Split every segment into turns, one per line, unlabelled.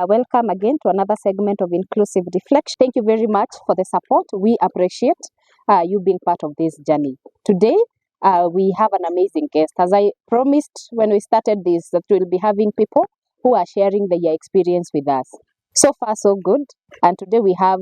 Welcome again to another segment of Inclusive Reflection. Thank you very much for the support. We appreciate you being part of this journey. Today, we have an amazing guest. As I promised when we started this, that we'll be having people who are sharing their experience with us. So far, so good. And today we have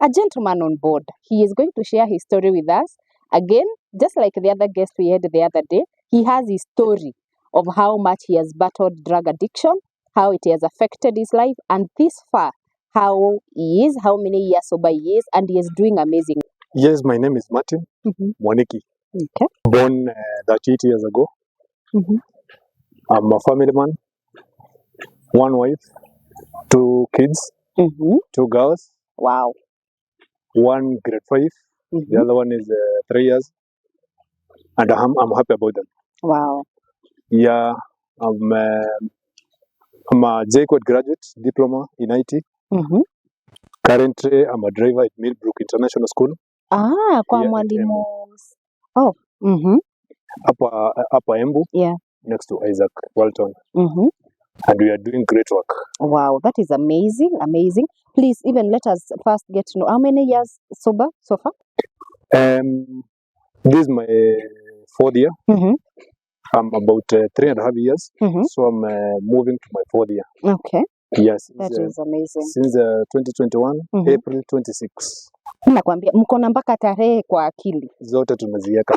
a gentleman on board. He is going to share his story with us. Again, just like the other guest we had the other day, he has his story of how much he has battled drug addiction, how it has affected his life, and this far, how he is, how many years sober he is, and he is doing amazing.
Yes, my name is Martin Mwaniki.
Okay.
Born 38 years ago. I'm a family man, one wife, 2 kids, 2 girls.
Wow.
One grade 5, the other one is 3 years, and I'm happy about them.
Wow.
Yeah, I'm a JQuad graduate, diploma in IT. Currently, I'm a driver at Millbrook International School.
Kwa
here at
mwalimu.
Embu.
Oh.
Upper Embu,
Yeah.
next to Isaac Walton. And we are doing great work.
Wow, that is amazing, amazing. Please, even let us first get to know how many years sober so far?
This is my 4th year. I'm about 3.5 years, so I'm moving to my 4th year.
Okay.
Yes,
That is amazing.
since 2021, April 26.
Nakwambia mko na mpaka tarehe kwa akili.
Zote tunaziweka.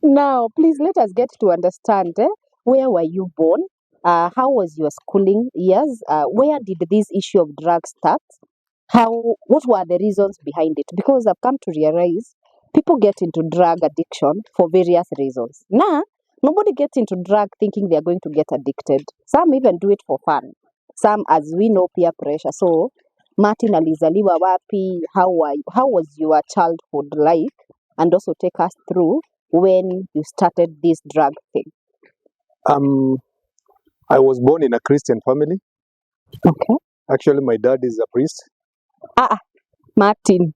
Now, please let us get to understand where were you born? How was your schooling years? Where did this issue of drugs start? What were the reasons behind it? Because I've come to realize people get into drug addiction for various reasons. Now, nobody gets into drug thinking they are going to get addicted. Some even do it for fun. Some, as we know, peer pressure. So, Martin alizaliwa wapi? How was your childhood like? And also take us through when you started this drug thing.
I was born in a Christian family.
Okay.
Actually, my dad is a priest.
Martin.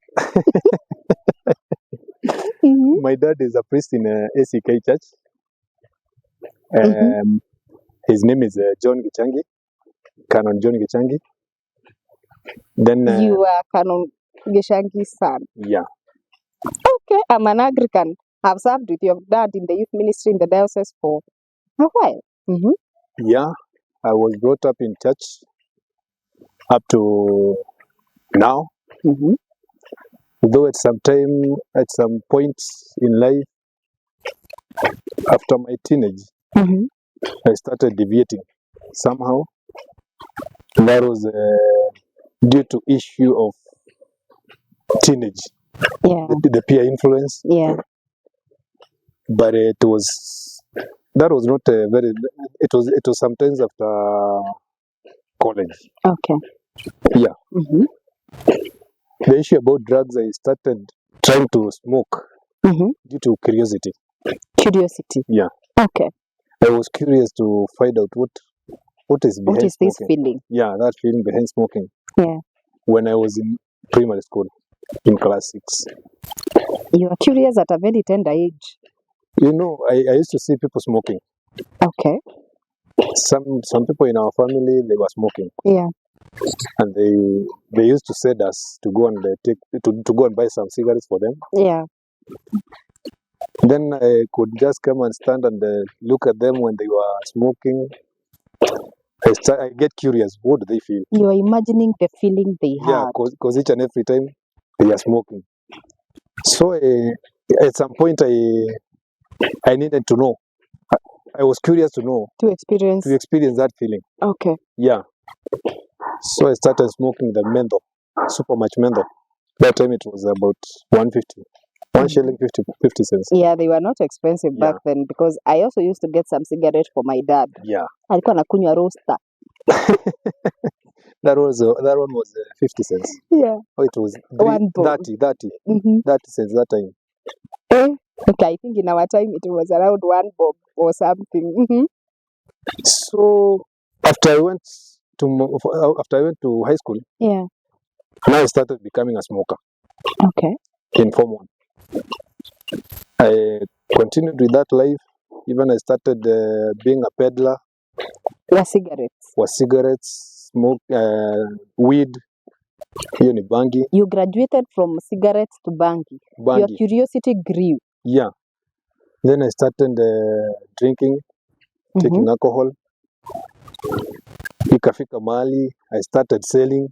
My dad is a priest in a ACK church. His name is John Gichangi, Canon John Gichangi. Then
You are Canon Gishangi's son.
Yeah.
Okay, I'm an Anglican. I've served with your dad in the youth ministry in the diocese for a while.
Yeah, I was brought up in church up to now. Though at some points in life, after my teenage, I started deviating somehow. That was due to issue of teenage, the peer influence.
Yeah.
But that was not very. It was sometimes after college.
Okay.
Yeah. The issue about drugs, I started trying to smoke due to curiosity.
Curiosity.
Yeah.
Okay.
I was curious to find out what is behind
What is
smoking.
this feeling?
Yeah, that feeling behind smoking.
Yeah.
When I was in primary school, in class 6.
You are curious at a very tender age.
You know, I used to see people smoking.
Okay.
Some people in our family, they were smoking.
Yeah.
And they used to send us to go and to go and buy some cigarettes for them.
Yeah.
Then I could just come and stand and look at them when they were smoking. I get curious. What do they feel?
You are imagining the feeling they had.
Yeah, because each and every time they are smoking. So at some point I needed to know. I was curious to know.
To experience
that feeling.
Okay.
Yeah. So I started smoking the menthol, super much menthol. That time it was about 150. 1 shilling 50 cents.
Yeah, they were not expensive back then, because I also used to get some cigarettes for my dad.
Yeah.
Alikuwa anakunywa roaster.
That one was 50 cents.
Yeah.
Oh, it was 30 cents that time.
Okay, I think in our time it was around 1 bob or something.
So after I went to high school,
yeah,
now I started becoming a smoker.
Okay.
In Form 1. I continued with that life. Even I started being a peddler. wa cigarettes, smoke, weed. Hiyo ni bangi.
You graduated from cigarettes to bangi. Your curiosity grew.
Yeah. Then I started drinking, taking alcohol. Ikafika mahali, I started selling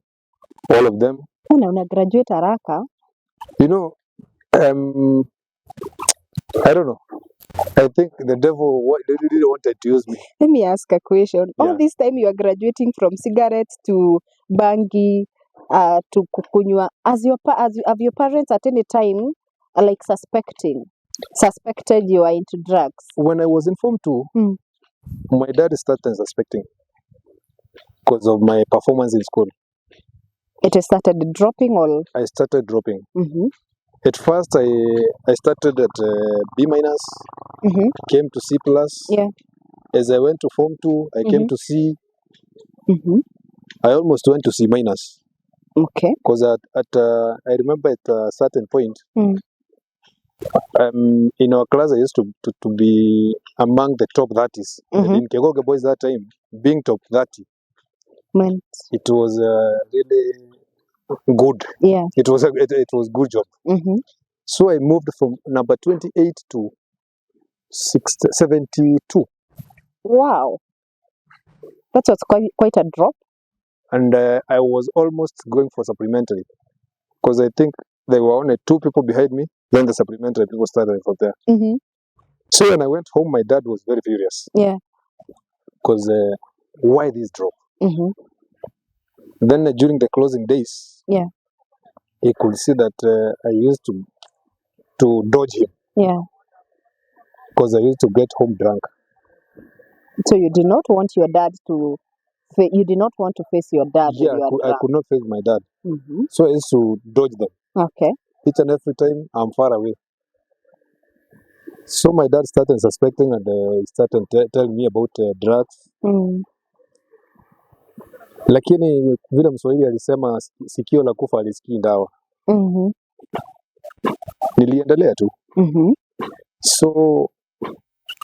all of them.
Una graduate haraka.
You know, I don't know. I think the devil really wanted to use me.
Let me ask a question.
Yeah.
All this time you are graduating from cigarettes to bangi, to kukunywa. Have your parents at any time like suspected you are into drugs?
When I was in Form 2, my dad started suspecting because of my performance in school.
It started dropping or?
I started dropping. At first, I started at B-, came to C+.
Yeah.
As I went to Form 2, I came to C. I almost went to C-.
Okay.
Because I remember at a certain point, in our class, I used to be among the top 30s. In Kegoge boys that time, being top 30. It was really good.
Yeah.
It was good job. So I moved from number 28 to 72.
Wow. That was quite a drop.
And I was almost going for supplementary because I think there were only 2 people behind me. Then the supplementary people started from there. So when I went home, my dad was very furious.
Yeah.
Because why this drop? Then during the closing days,
yeah,
he could see that I used to dodge him.
Yeah.
Because I used to get home drunk.
So you did not want your dad to, you did not want to face your dad?
Yeah, I could not face my dad. So I used to dodge them.
Okay.
Each and every time I'm far away. So my dad started suspecting and he started telling me about drugs. Lakini vile Mswahili alisema sikio la kufa alisikii dawa. Niliendelea tu. So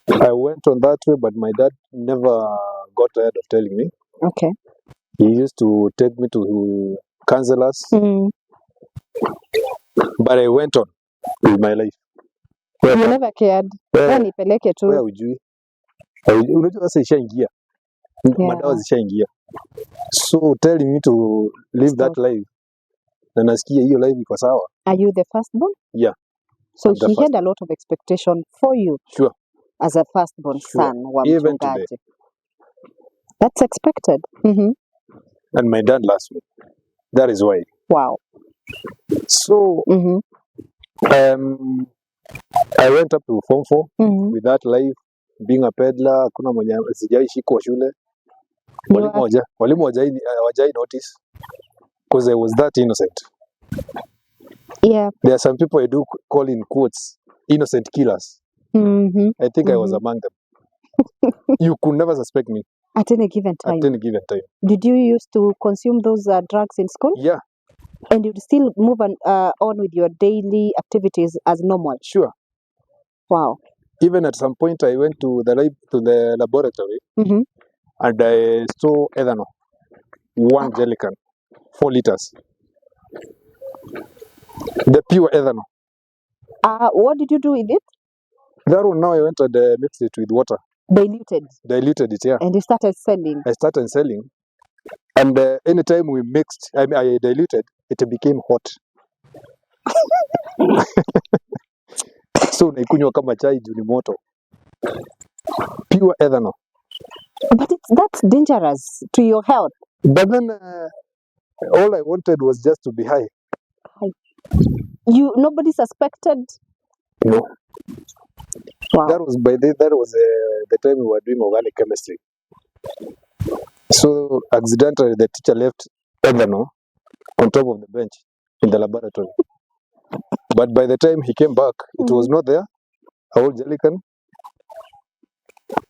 I went on that way, but my dad never got tired of telling me.
Okay.
He used to take me to counselors. But I went on with my life.
You never cared. Nipeleke tu.
Wewe hujui. Unajua sasa ishaingia. Madawa zishaingia. So telling me to live that life. Na nasikia hiyo life iko sawa.
Are you the firstborn?
Yeah.
So he had a lot of expectation for you.
Sure.
As a firstborn son wa
Even
mchungaji.
today.
That's expected.
And my dad loves me. That is why.
Wow.
So I went up to Form 4 with that life, being a peddler. Hakuna mwenye sijaishi kwa shule. Walimu hawajai notice because I was that innocent.
Yeah.
There are some people I do call in quotes innocent killers. I think I was among them. You could never suspect me.
At any given time.
At any given time.
Did you used to consume those drugs in school?
Yeah.
And you'd still move on with your daily activities as normal?
Sure.
Wow.
Even at some point, I went to the laboratory and I saw ethanol, 1 jellican, 4 liters. The pure ethanol.
What did you do with it?
That one now I went and mixed it with water. Diluted it, yeah.
And you started selling?
I started selling. And anytime we mixed, I diluted, it became hot. So naikunywa kama chai juu ni moto. Pure ethanol.
But that's dangerous to your health.
But then all I wanted was just to be high.
Nobody suspected?
No.
Wow.
That was the time we were doing organic chemistry. So accidentally the teacher left ethanol on top of the bench in the laboratory. But by the time he came back, it was not there. A whole jellican.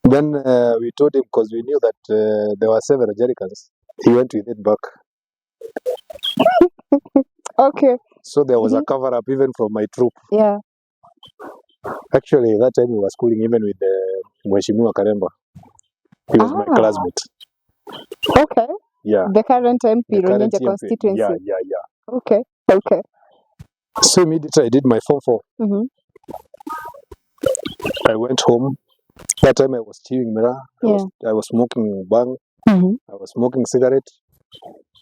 Then we told him, because we knew that there were several jellicans. He went with it back.
Okay.
So there was a cover up even from my troop.
Yeah.
Actually, that time we were schooling even with Mheshimiwa Karemba. He was my classmate.
Okay.
Yeah.
The current MP,
The current
Ronyeja
MP.
constituency.
Yeah.
Okay. Okay.
So immediately I did my Form 4. I went home. That time I was chewing mirror. I was smoking bang. I was smoking cigarette.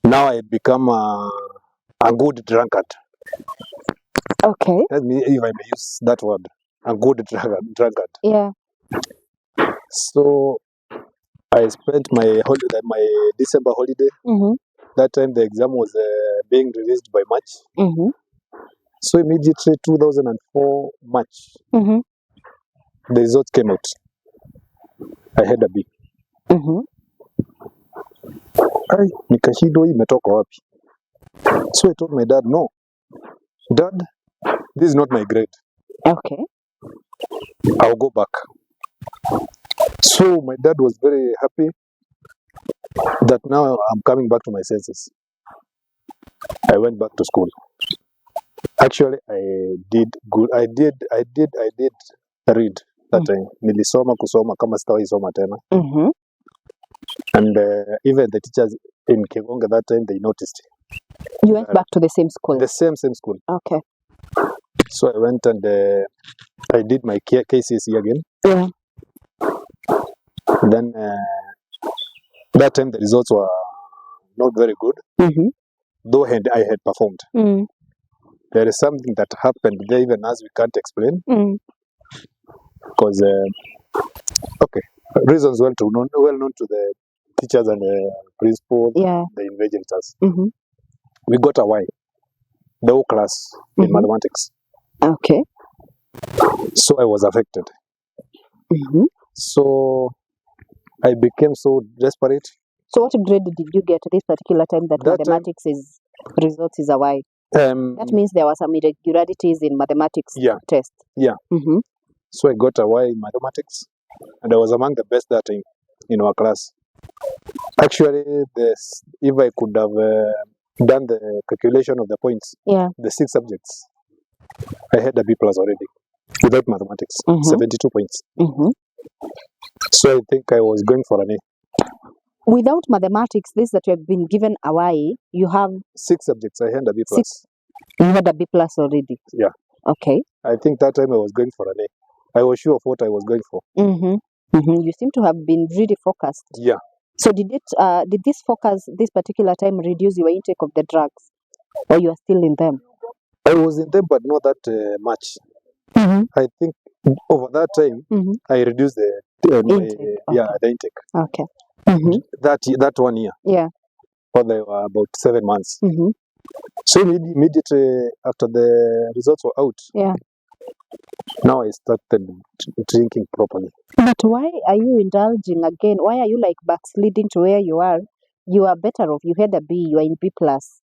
Now I become a good drunkard.
Okay.
Let me, if I may use that word, a good drunkard.
Yeah.
So I spent my December holiday. That time the exam was being released by March. So immediately 2004 March, the results came out. I had a B. Nikashindwa hii imetoka wapi? So I told my dad, no, Dad, this is not my grade.
Okay.
I'll go back. So my dad was very happy that now I'm coming back to my senses. I went back to school. Actually, I did good. I did read that time. Nilisoma kusoma kama sitawahi soma tena. And even the teachers in Kigonga that time, they noticed.
You went back to the same school?
The same school.
Okay.
So I went and I did my KCSE again.
Yeah.
Then that time the results were not very good, though I had performed. There is something that happened there, even as we can't explain. Because, okay, reasons well known to the teachers and the principal, the invigilators. We got a Y, the whole class in mathematics.
Okay.
So I was affected. So I became so desperate.
So what grade did you get this particular time that mathematics results is a Y? That means there were some irregularities in mathematics test.
Yeah. So I got a Y in mathematics, and I was among the best that time in our class. Actually, if I could have done the calculation of the points, the 6 subjects, I had a B plus already without mathematics, 72 points. So I think I was going for an A.
Without mathematics, this that you have been given a Y, you have
6 subjects. I had a B plus.
You had a B plus already.
Yeah.
Okay.
I think that time I was going for an A. I was sure of what I was going for.
You seem to have been really focused.
Yeah.
So did this focus this particular time reduce your intake of the drugs, or you are still in them?
I was in them, but not that much. I think over that time I reduced the intake. The intake.
Okay.
That 1 year.
Yeah.
For they were about 7 months. So immediately after the results were out, now I started drinking properly.
But why are you indulging again? Why are you like backsliding to where you are? You are better off. You had a B. You are in B plus.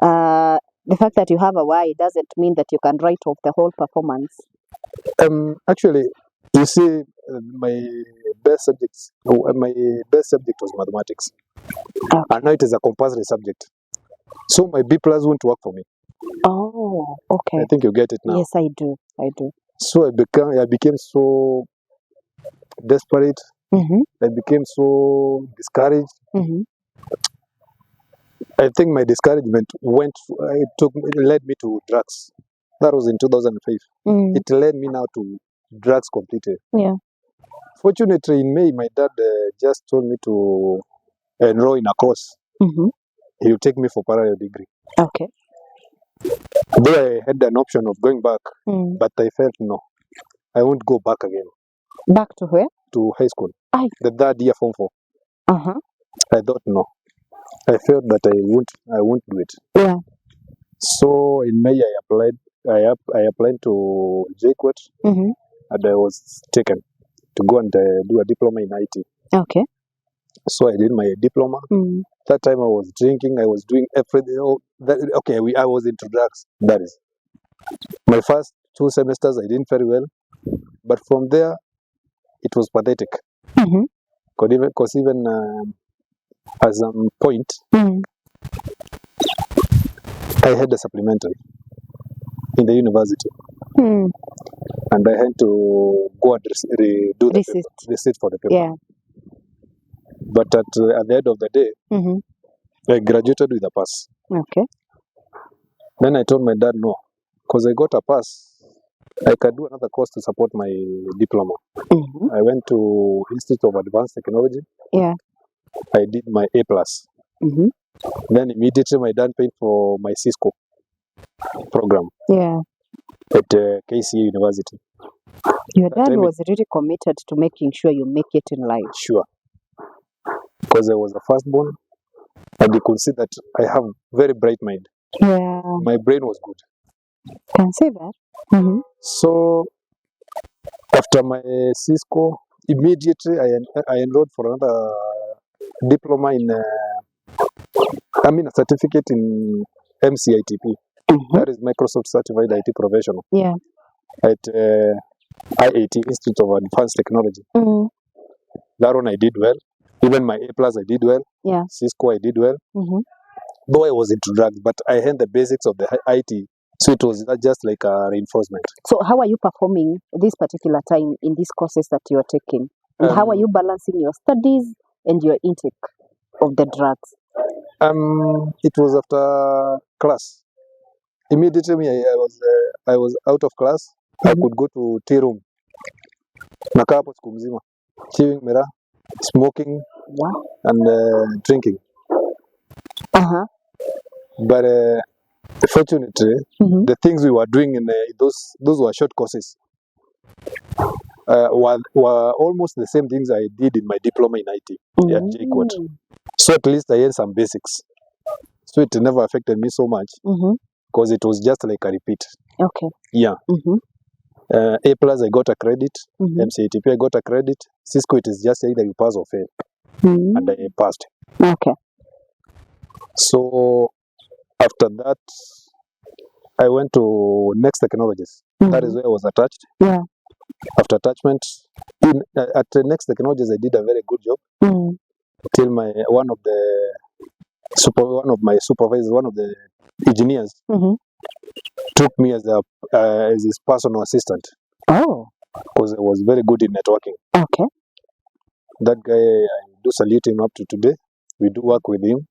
The fact that you have a Y doesn't mean that you can write off the whole performance.
Actually, you see, my best subject was mathematics, and now it is a compulsory subject. So my B plus won't work for me.
Oh, okay.
I think you get it now.
Yes, I do.
So I became so desperate. I became so discouraged. I think my discouragement led me to drugs. That was in 2005. It led me now to drugs completely.
Yeah.
Fortunately, in May, my dad just told me to enroll in a course. He will take me for parallel degree.
Okay.
Though I had an option of going back, but I felt no, I won't go back again.
Back to where?
To high school. The 3rd year Form 4. I thought no. I felt that I won't do it.
Yeah.
So in May I applied to JQuat, and I was taken to go and do a diploma in IT.
Okay.
So I did my diploma. That time I was drinking. I was doing everything. I was into drugs. That is. My first 2 semesters I did very well, but from there it was pathetic. Because even at some point, I had a supplementary in the university, and I had to go and redo the receipt for the paper.
Yeah.
But at the end of the day, I graduated with a pass.
Okay.
Then I told my dad no, because I got a pass, I could do another course to support my diploma. I went to Institute of Advanced Technology.
Yeah.
I did my A+. Then immediately my dad paid for my Cisco program.
Yeah.
At KCA University.
Your dad was really committed to making sure you make it in life.
Sure. Because I was the firstborn, and you could see that I have very bright mind.
Yeah.
My brain was good.
Can say that.
So after my Cisco, immediately I enrolled for another diploma in, a certificate in MCITP. That is Microsoft Certified IT Professional.
Yeah.
At IAT, Institute of Advanced Technology. That one I did well. Even my A+ I did well.
Yeah.
Cisco I did well. Though I was into drugs, but I had the basics of the IT, so it was just like a reinforcement.
So how are you performing this particular time in these courses that you are taking? And how are you balancing your studies and your intake of the drugs?
It was after class. Immediately I was out of class. I could go to tea room. Nakaa hapo siku mzima. Chewing mirror, smoking, and drinking. But fortunately, the things we were doing in those were short courses. Were almost the same things I did in my diploma in IT at JCOT. So at least I had some basics. So it never affected me so much because it was just like a repeat.
Okay.
Yeah. A+ I got a credit. MCATP I got a credit. Cisco it is just either you pass or fail. And I passed.
Okay.
So after that, I went to Next Technologies. That is where I was attached.
Yeah.
After attachment, at Next Technologies, I did a very good job. Till one of my supervisors, one of the engineers, took me as his personal assistant.
Oh.
Because I was very good in networking.
Okay.
That guy, I do salute him up to today. We do work with him.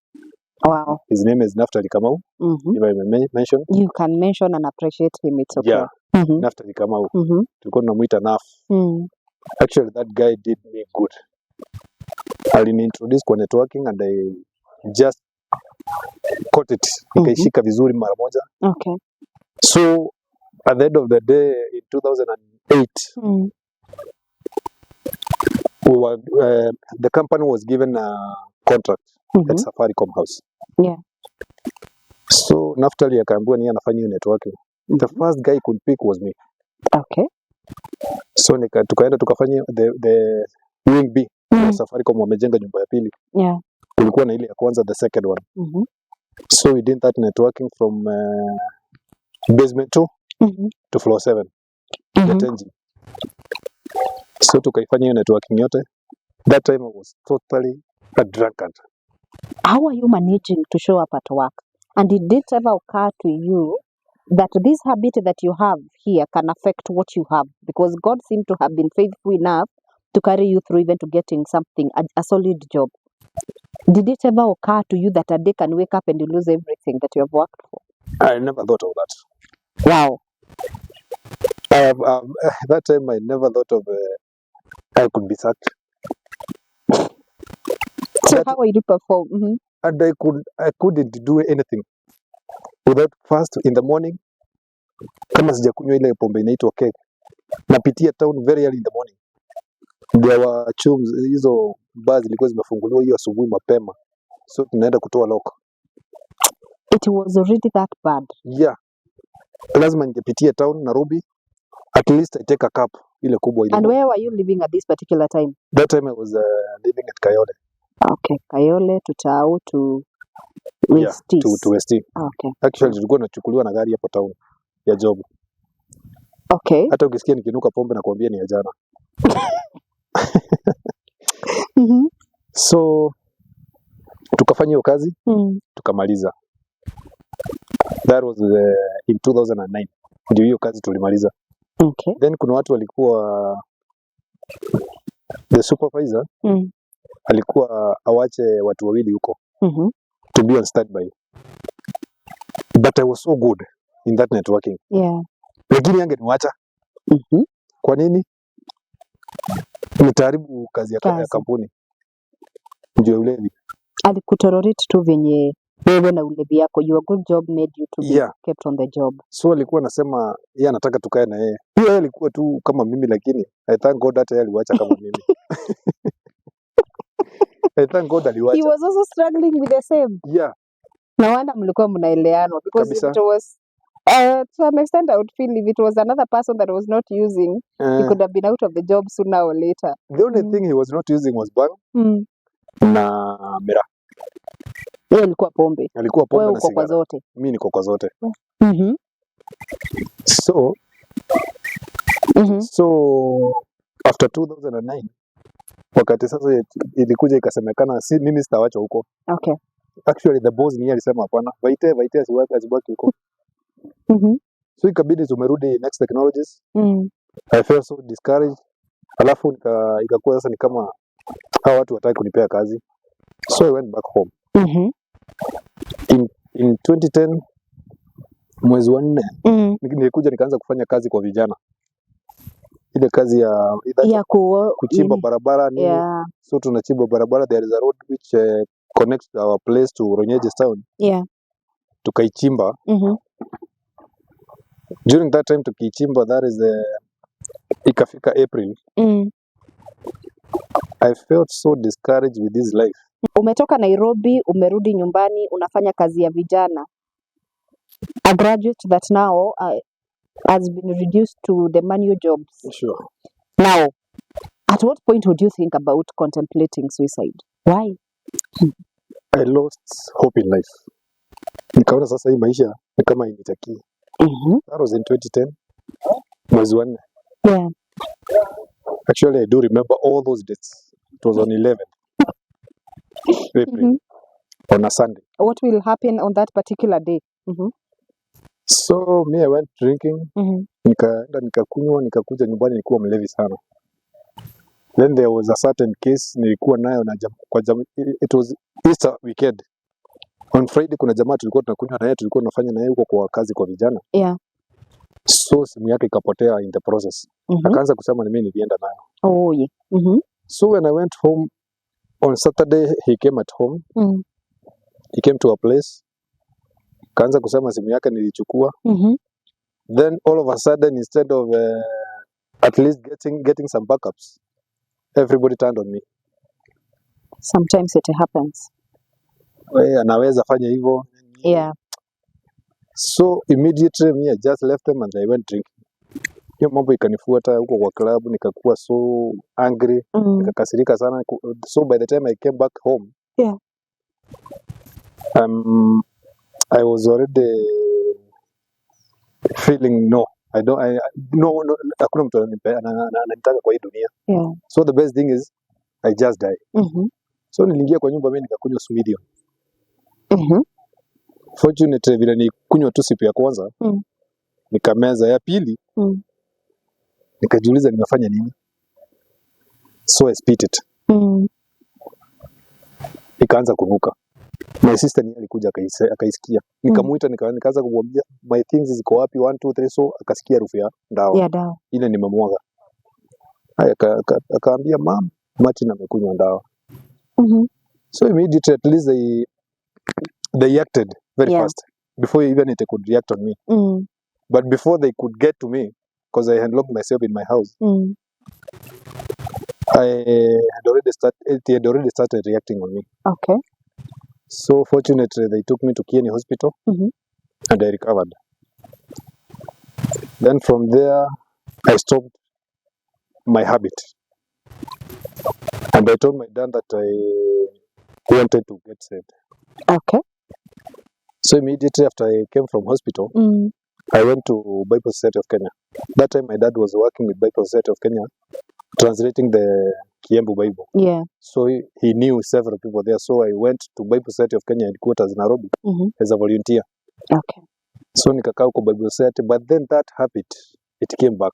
Wow.
His name is Naftali Kamau. If I may mention.
You can mention and appreciate him. It's okay.
Yeah. Naftali Kamau. Tulikuwa tunamuita Naf. Actually, that guy did me good. Aliniintroduce kwa networking and I just caught it. Nikaishika vizuri mara moja.
Okay.
So at the end of the day, in 2008, the company was given a contract at Safaricom House.
Yeah.
So Naftali akaambiwa ni anafanya networking. The first guy could pick was me.
Okay.
So tukaenda tukafanya the wing B. Safaricom wamejenga nyumba ya pili.
Yeah.
Kulikuwa na ile ya kwanza, the second one. So we did that networking from basement 2 to floor 7. The 10G. So tukaifanya hiyo networking yote. That time I was totally a drunkard.
How are you managing to show up at work? And did it ever occur to you that this habit that you have here can affect what you have? Because God seemed to have been faithful enough to carry you through even to getting something, a solid job. Did it ever occur to you that a day can wake up and you lose everything that you have worked for?
I never thought of that.
Wow.
That time I never thought of I could be sacked.
So how will you perform?
And I couldn't do anything without first in the morning, kama sijakunywa ile pombe inaitwa keg, napitia town very early in the morning. There were chums, hizo bars zilikuwa zimefunguliwa hiyo asubuhi mapema, so tunaenda kutoa lock.
It was already that bad.
Yeah, lazima ningepitia town Nairobi, at least I take a cup ile kubwa ile.
And where were you living at this particular time?
That time I was living at Kayole.
Okay, Kayole to Chao to West.
Yeah, to West.
Okay.
Actually tulikuwa tunachukuliwa na gari hapo town ya job.
Okay.
Hata ukisikia nikinuka pombe na kuambia ni ya jana. So tukafanya hiyo kazi, tukamaliza. That was in 2009. Ndio hiyo kazi tulimaliza.
Okay.
Then kuna watu walikuwa the supervisor alikuwa awache watu wawili huko to be on standby. But I was so good in that networking.
Yeah.
Lakini angeniacha. Kwa nini? Nitaharibu kazi ya kampuni. Ndio ulevi.
Alikutolerate tu venye wewe na ulevi yako. Your good job made you to be kept on the job.
So alikuwa anasema yeye anataka tukae na yeye. Yeye alikuwa tu kama mimi, lakini I thank God hata yeye aliwacha kama mimi. I thank God aliwacha.
He was also struggling with the same.
Yeah.
No wonder mlikuwa mnaelewana, because if it was to some extent I would feel if it was another person that was not using, he could have been out of the job sooner or later.
The only thing he was not using was bang na mira.
Yeye alikuwa pombe.
Alikuwa pombe na sigara.
Kwa zote.
Mimi niko kwa zote. So after 2009 wakati sasa ilikuja ikasemekana mimi sitawacha huko.
Okay.
Actually the boss ni alisema hapana, Vaite asibaki huko. So ikabidi tumerudi Next Technologies. I felt so discouraged. Alafu ikakuwa sasa ni kama hao watu wataki kunipea kazi. So I went back home. In 2010 mwezi wa 4 nilikuja nikaanza kufanya kazi kwa vijana. Ile kazi ya kuchimba barabara ni. So tunachimba barabara, there is a road which connects our place to Ronyeges town. Tukaichimba. During that time tukichimba, that is ikafika April. I felt so discouraged with this life.
Umetoka Nairobi, umerudi nyumbani, unafanya kazi ya vijana. A graduate that now has been reduced to the manual jobs.
Sure.
Now, at what point would you think about contemplating suicide? Why?
I lost hope in life. Nikaona sasa hii maisha ni kama initaki. That was in 2010. Mwezi wa 4.
Yeah.
Actually, I do remember all those dates. It was on 11th April, on a Sunday.
What will happen on that particular day?
So me, I went drinking. Nikaenda nikakunywa, nikakuja nyumbani nilikuwa mlevi sana. Then there was a certain case nilikuwa nayo na it was Easter weekend. On Friday kuna jamaa tulikuwa tunakunywa na yeye, tulikuwa tunafanya na yeye huko kwa kazi kwa vijana.
Yeah.
So simu yake ikapotea in the process. Akaanza kusema ni mimi nilienda nayo.
Oh yeah.
So when I went home on Saturday, he came at home. He came to a place. Kaanza kusema simu yake nilichukua. Then all of a sudden, instead of at least getting some backups, everybody turned on me.
Sometimes it happens.
Anaweza fanya hivyo.
Yeah.
So immediately me, I just left them and I went drinking. Hiyo mambo ikanifuata huko kwa club, nikakuwa so angry, nikakasirika sana. So by the time I came back home, I was already feeling no, hakuna mtu ananitaka kwa hii dunia. So the best thing is I just die. So niliingia kwa nyumba mimi nikakunywa Swedio. Fortunately vile nikunywa tu sipu ya kwanza, nikameza ya pili, nikajiuliza nimefanya nini. So I spit it. Ikaanza kunuka. My sister ni alikuja akaisikia. Nikamuita nikaanza kumwambia my things ziko wapi 1 2 3, so akasikia harufu ya dawa.
Yeah, dawa.
Ile nimemwaga. Haya akaambia mama, Martin amekunywa dawa. So immediately at least they acted very fast before even it could react on me. But before they could get to me, because I had locked myself in my house, it had already started reacting on me.
Okay.
So fortunately, they took me to Kieni Hospital and I recovered. Then from there, I stopped my habit. And I told my dad that I wanted to get saved.
Okay.
So immediately after I came from hospital, I went to Bible Society of Kenya. That time my dad was working with Bible Society of Kenya, translating the Kiembu Bible.
Yeah.
So he knew several people there. So I went to Bible Society of Kenya headquarters in Nairobi as a volunteer.
Okay.
So nikakaa huko Bible Society, but then that habit, it came back.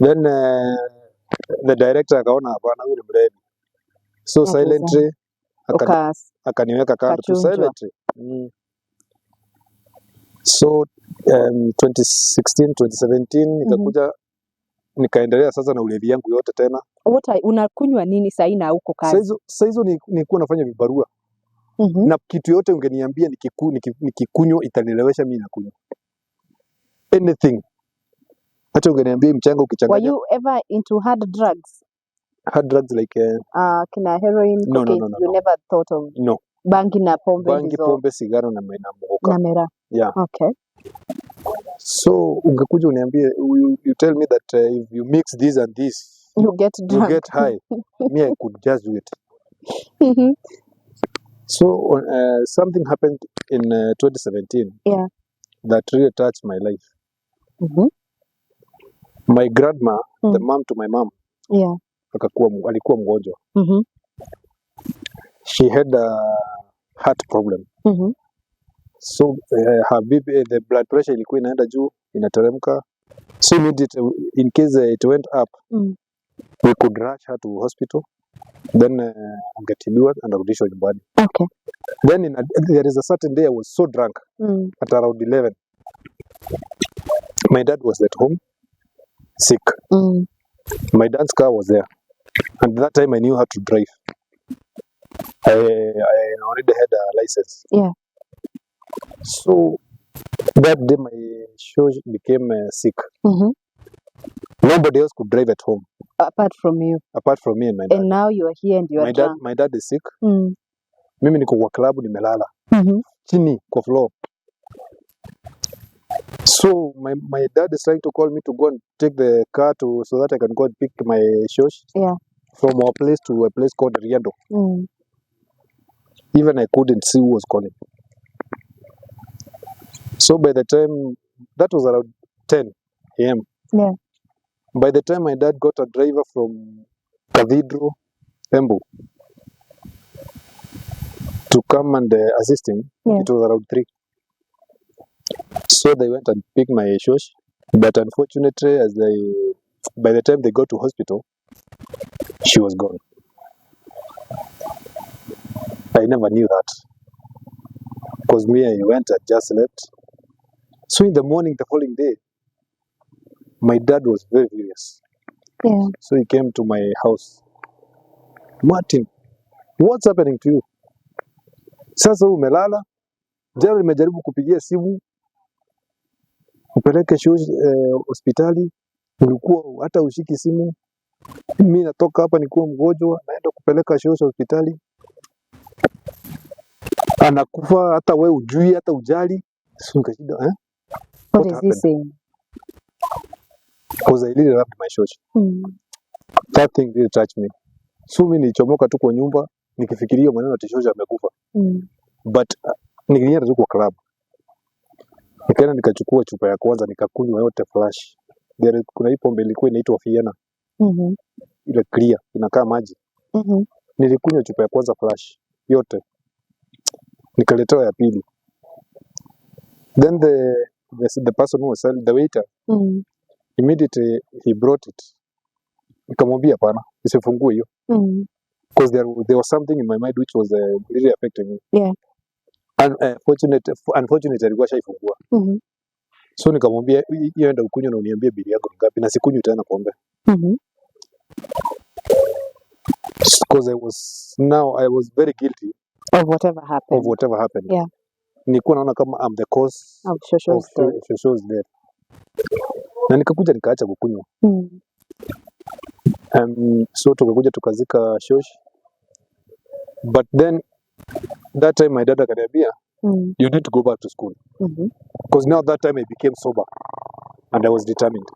Then the director akaona hapana, huyu ni mlevi, so silently akaniweka kando tu silently. So 2016 2017 nikakuja nikaendelea sasa na ulevi yangu yote tena.
Unakunywa nini sasa ina huko kazi?
Sasa hizo nilikuwa nafanya vibarua. Na kitu yote ungeniambia nikikunywa itanilewesha mimi nakunywa. Anything. Hata ungeniambia mchanga ukichanganya.
Were you ever into hard drugs?
Hard drugs like
kina heroin, cocaine? No. You never thought of?
No.
Bangi na pombe
hizo? Bangi, pombe, sigara na mhoka.
Na mera.
Yeah.
Okay.
So ungekuja uniambie, you tell me that if you mix this and this,
you get drunk.
You get high. Me, I could just do it. So something happened in 2017.
Yeah.
That really touched my life. My grandma, the mom to my mom.
Yeah.
Alikuwa mgonjwa. She had a heart problem. So the blood pressure ilikuwa inaenda juu, inateremka. So in case it went up, we could rush her to hospital. Then angetibiwa and arudishwa nyumbani.
Okay.
Then there is a certain day I was so drunk at around 11. My dad was at home, sick. My dad's car was there. And that time I knew how to drive. I already had a license.
Yeah.
So that day my shosh became sick. Nobody else could drive at home.
Apart from you.
Apart from me and my dad.
And now you are here and you are drunk.
My dad is sick. Mimi niko kwa klabu nimelala. Chini kwa floor. So my dad is trying to call me to go and take the car so that I can go and pick my shosh.
Yeah.
From our place to a place called Riado. Even I couldn't see who was calling. So by the time, that was around 10 a.m.
Yeah.
By the time my dad got a driver from Cathedral, Embu, to come and assist him, it was around 3. So they went and picked my shosh. But unfortunately, by the time they got to hospital, she was gone. I never knew that. Because me, I went and just slept. So in the morning, the following day, my dad was very furious.
Yeah.
So he came to my house. Martin, what's happening to you? Sasa umelala. Jana nimejaribu kupigia simu. Upeleke shosh hospitali. Ulikuwa hata ushiki simu. Mimi natoka hapa nikuwa mgonjwa, naenda kupeleka shosh hospitali. Anakufa hata wewe ujui hata ujali. Nikashida,
What is he saying?
Because I really loved my shosh. That thing really touched me. So mimi nilichomoka tu kwa nyumba nikifikiria maneno ati shosh amekufa. But nilienda tu kwa club. Nikaenda nikachukua chupa ya kwanza nikakunywa yote flash. Kuna hii pombe ilikuwa inaitwa Fiena. Ile clear inakaa maji. Nilikunywa chupa ya kwanza flash yote. Nikaletewa ya pili. Then the person who was selling, the waiter, immediately he brought it. Nikamwambia hapana, isifungue hiyo. Because there was something in my mind which was really affecting me.
Yeah.
And unfortunately alikuwa shaifungua. So nikamwambia hiyo enda ukunywe na uniambie bili yako ngapi na sikunywi tena pombe. Because I was very guilty
of whatever happened. Yeah.
Nilikuwa naona kama I'm the cause of Shosho's death. Na nikakuja nikaacha kukunywa. So tukakuja tukazika shosh. But then that time my dad akaniambia, you need to go back to school. Because now that time I became sober and I was determined.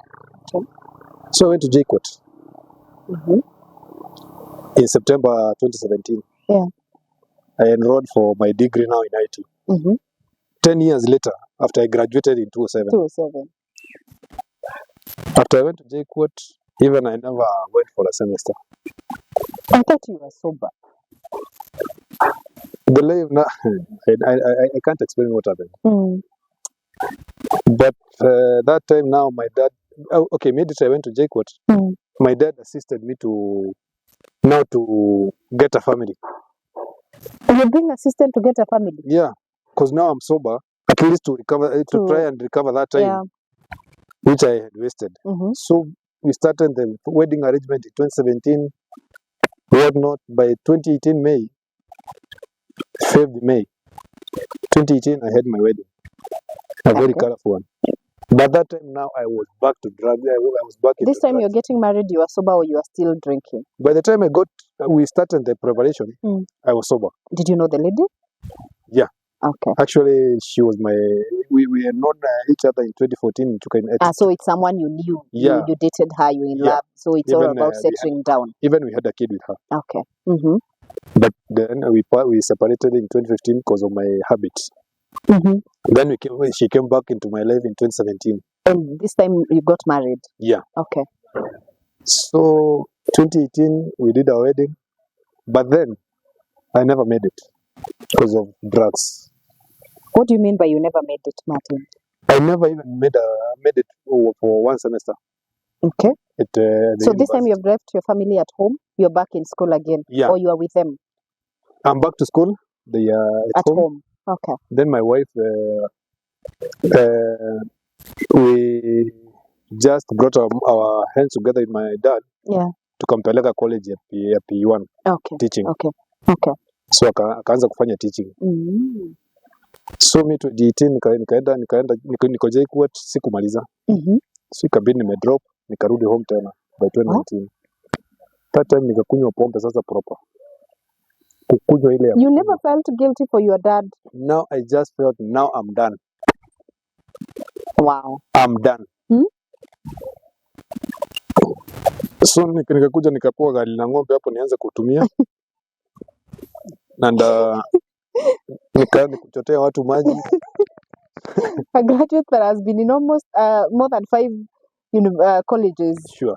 Okay. So I went to JKUAT in September 2017.
Yeah. I
enrolled for my degree now in IT. 10 years later, after I graduated in 2007. After I went to JKUAT, even I never went for a semester.
I thought you were sober.
The life, I can't explain what happened. But that time now, my dad, okay, immediately I went to JKUAT. My dad assisted me to get a family.
You're being assistant to get a family?
Yeah, because now I'm sober, at least to recover, to try and recover that time, which I had wasted. So we started the wedding arrangement in 2017, whatnot. By 2018 May, 5th May, 2018, I had my wedding. A very colorful one. But that time now I was back to drugs. I was back into
This time
drugs.
you're getting married, you are sober or you are still drinking?
By the time we started the preparation, I was sober.
Did you know the lady?
Yeah.
Okay.
Actually, she was we had known each other in 2014.
So it's someone you knew.
Yeah.
You dated her, you in love. So it's all about settling down.
Even we had a kid with her.
Okay.
But then we separated in 2015 because of my habits. Then she came back into my life in 2017.
And this time you got married?
Yeah.
Okay.
So 2018 we did our wedding, but then I never made it because of drugs.
What do you mean by you never made it, Martin?
I never even made it for one semester.
Okay.
So
this time you've left your family at home, you're back in school again?
Yeah.
Or you are with them?
I'm back to school. They are at home.
Okay.
Then my wife, we just brought our hands together with my dad.
Yeah.
Tukampeleka college ya P1.
Okay.
Teaching.
Okay. Okay.
So akaanza kufanya teaching. So mi 2018 niko JKUAT sikumaliza. So ikabidi nimedrop, nikarudi home tena by 2019. That time nikakunywa pombe sasa proper. Kukunywa ile.
You never felt guilty for your dad?
Now I just felt now I'm done.
Wow.
I'm done. So nikakuja nikakuwa gari la ng'ombe hapo nianze kutumia. And nikaanza kuchotea watu maji.
A graduate that has been in almost more than 5 colleges.
Sure.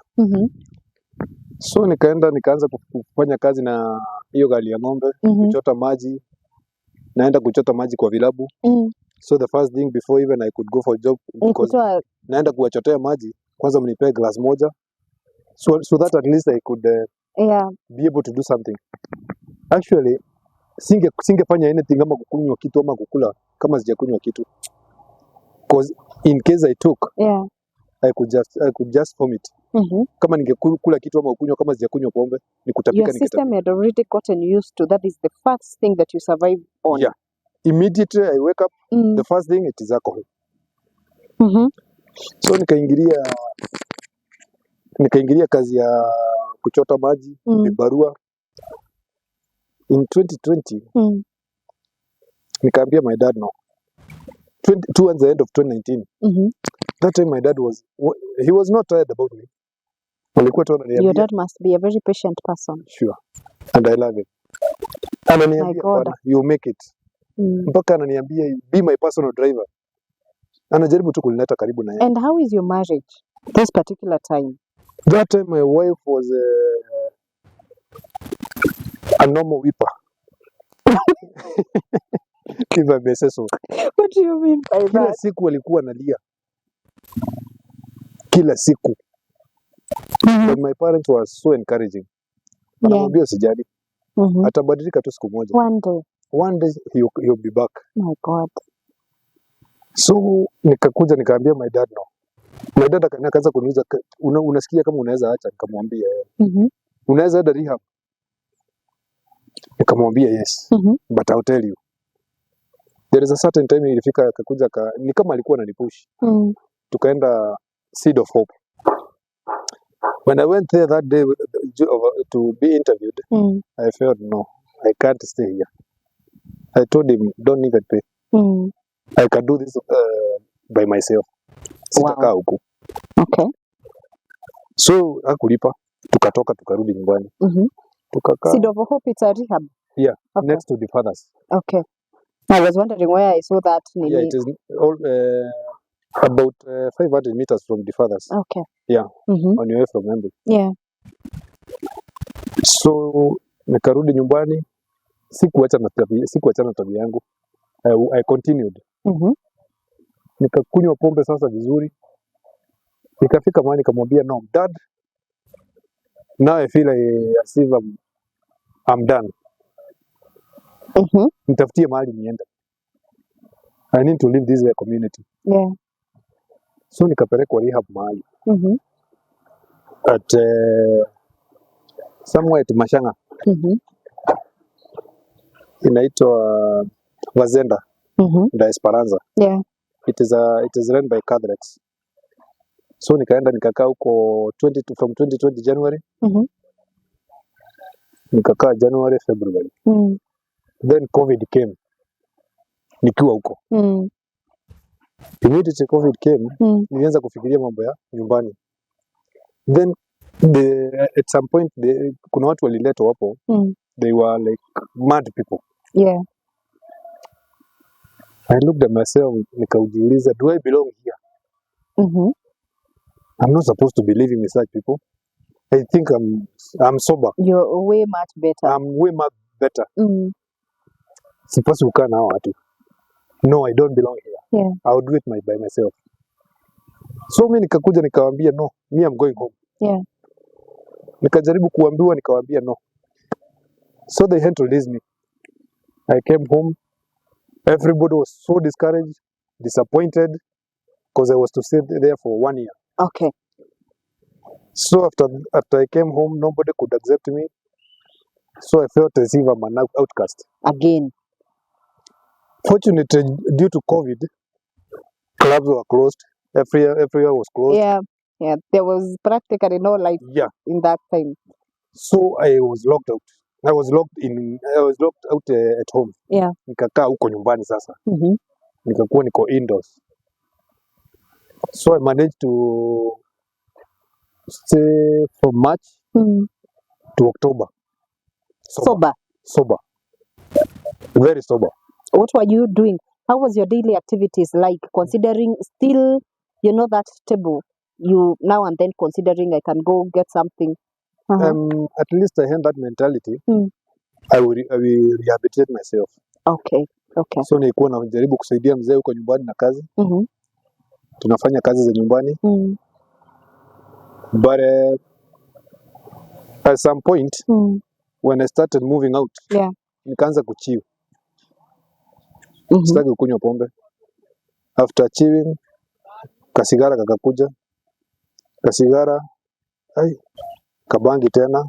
So nikaanza kufanya kazi na hiyo gari ya ng'ombe, kuchota maji. Naenda kuchota maji kwa vilabu. So the first thing before even I could go for a job, because naenda kuwachotea maji, kwanza mnipee glass moja. So that at least I could be able to do something. Actually, singefanya anything kama kukunywa kitu ama kukula kama sijakunywa kitu. Because in case I took, I could just vomit. Kama ningekula kitu ama kukunywa kama sijakunywa pombe, nikutapika.
Your system had already gotten used to that. Is the first thing that you survive on.
Yeah. Immediately I wake up, the first thing it is alcohol. So nikaingilia kazi ya kuchota maji, vibarua. In 2020, nikaambia my dad no. Towards the end of 2019, that time my dad he was not tired about me.
Your dad must be a very patient person.
Sure. And I love it. Ananiambia, you make it. Mpaka ananiambia, be my personal driver. Anajaribu tu kunileta karibu na yeye.
And how is your marriage this particular time?
That time my wife was a normal weeper. If I may say so.
What do you mean by that?
Kila siku alikuwa analia. Kila siku. But my parents were so encouraging. Anamwambia usijali. Atabadilika tu siku moja. One day he'll be back.
My God.
So nikakuja nikaambia my dad no. My dad akaanza kuniuliza unasikia kama unaweza acha, nikamwambia unaweza enda rehab. Nikamwambia yes. But I'll tell you. There is a certain time ilifika akakuja ni kama alikuwa ananipush. Tukaenda Seed of Hope. When I went there that day to be interviewed, I felt no, I can't stay here. I told him, don't even pay. I can do this by myself. Sitakaa huku.
Okay.
So hakulipa, tukatoka tukarudi nyumbani. Tukakaa.
Seed of Hope, it's a rehab.
Yeah, okay. Next to the fathers.
Okay. I was wondering where I saw that.
Yeah, it is all about 500 meters from the fathers.
Okay.
Yeah, on your way from Embu.
Yeah.
So nikarudi nyumbani, sikuachana na tabia yangu. I continued. Nikakunywa pombe sasa vizuri. Nikafika mahali nikamwambia no dad, now I feel as if I'm done. Nitafutie mahali niende. I need to leave this community.
Yeah.
So nikapelekwa rehab mahali. At somewhere at Mashanga. Inaitwa Vazenda. Da Esperanza.
Yeah.
It is run by Catholics. So nikaenda nikakaa huko from 2020 January. Nikakaa January, February. Then COVID came. Nikiwa huko. Immediately COVID came, nilianza kufikiria mambo ya nyumbani. Then at some point kuna watu waliletwa hapo. They were like mad people.
Yeah.
I looked at myself, nikaujiuliza, do I belong here? I'm not supposed to be living with such people. I think I'm sober.
You're way much better.
I'm way much better. Sipaswi kukaa na hao watu. No, I don't belong here.
Yeah.
I'll do it by myself. So mimi nikakuja nikawaambia no, me I'm going home.
Yeah.
Nikajaribu kuambiwa nikawaambia no. So they had to release me. I came home. Everybody was so discouraged, disappointed, because I was to stay there for 1 year.
Okay.
So after I came home, nobody could accept me. So I felt as if I'm an outcast.
Again.
Fortunately, due to COVID, clubs were closed. Everywhere was closed.
Yeah. Yeah. There was practically no life in that time.
So I was locked out. I was locked out at home.
Yeah.
Nikakaa huko nyumbani sasa. Nikakuwa niko indoors. So I managed to stay from March to October. Sober. Very sober.
What were you doing? How was your daily activities like, considering still, that table, you now and then considering I can go get something?
At least I had that mentality. I will rehabilitate myself.
Okay.
So nilikuwa najaribu kusaidia mzee huko nyumbani na kazi. Tunafanya kazi za nyumbani. But at some point, when I started moving out, nikaanza kuchill. Sitaki kunywa pombe. After chewing, kasigara kakakuja. Kabangi tena.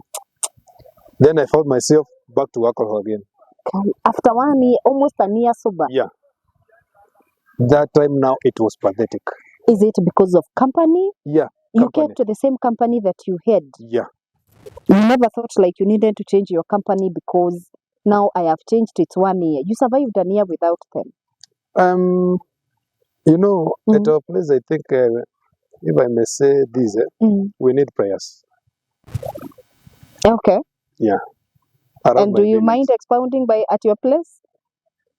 Then I found myself back to alcohol again.
After 1 year, almost a year sober?
Yeah. That time now it was pathetic.
Is it because of company?
Yeah.
You kept to the same company that you had?
Yeah.
You never thought like you needed to change your company because now I have changed it 1 year. You survived a year without them.
At our place, I think, if I may say this, we need prayers.
Okay.
Yeah.
And do you mind expounding at your place?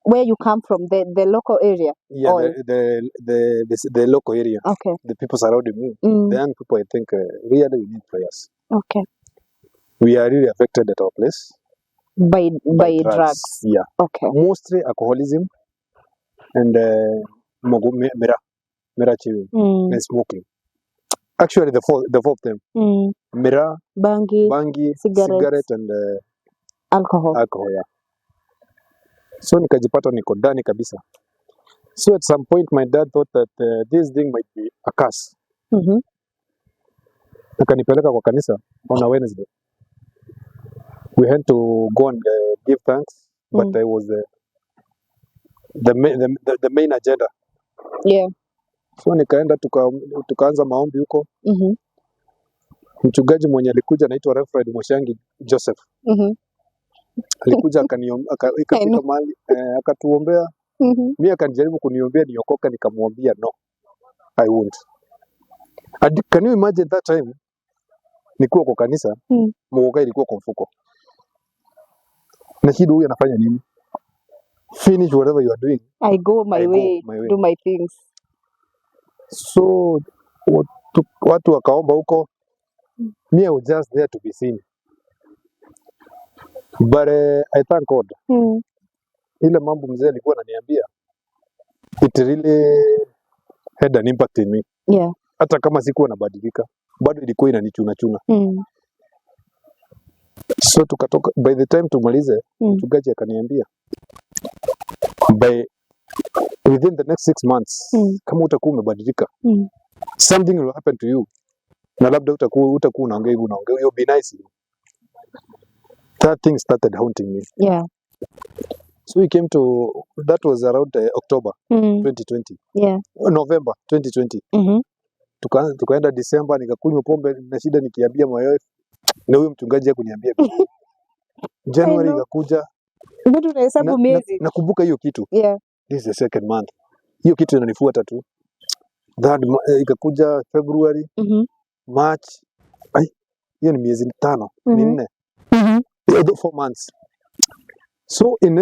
Where you come from, the local area?
Yeah, the local area.
Okay.
The people surrounding me. The young people, I think, really we need prayers.
Okay.
We are really affected at our place.
By drugs?
Yeah.
Okay.
Mostly alcoholism and mira chewing and smoking. Actually, the four of them. Mira, bangi, cigarette and
alcohol.
Yeah. So nikajipata niko ndani kabisa. So at some point my dad thought that this thing might be a curse. Akanipeleka kwa kanisa on a Wednesday. We had to go and give thanks, but I was the main agenda.
Yeah.
So nikaenda tukaanza maombi huko. Mchungaji mwenye alikuja anaitwa Reverend Moshangi Joseph. Alikuja akafika mahali akatuombea. Mimi akanijaribu kuniombea niokoka, nikamwambia no, I won't. Can you imagine that time nikuwa kwa kanisa, mwoga ilikuwa kwa mfuko. Na shida huyu anafanya nini? Finish whatever you are doing.
I go my way, do my things.
So watu wakaomba huko. Me, I was just there to be seen. But I thank God. Ile mambo mzee alikuwa ananiambia, it really had an impact in me.
Yeah.
hata kama sikuwa nabadilika bado ilikuwa inanichuna chuna. So tukatoka, by the time tumalize mchungaji akaniambia within the next 6 months kama utakuwa umebadilika something will happen to you, na labda utakuwa unaongea hivi you'll be nice. That thing started haunting me.
Yeah.
So we came to, that was around October 2020.
Yeah.
November 2020. Tukaenda December, nikakunywa pombe na shida, nikiambia my na huyo mchungaji hakuniambia. January ikakuja.
Mbona unahesabu miezi?
Nakumbuka hiyo kitu.
Yeah.
This is the second month. Hiyo kitu inanifuata tu. Ikakuja February, March. Hiyo ni miezi 5, ni 4. 4 months. So in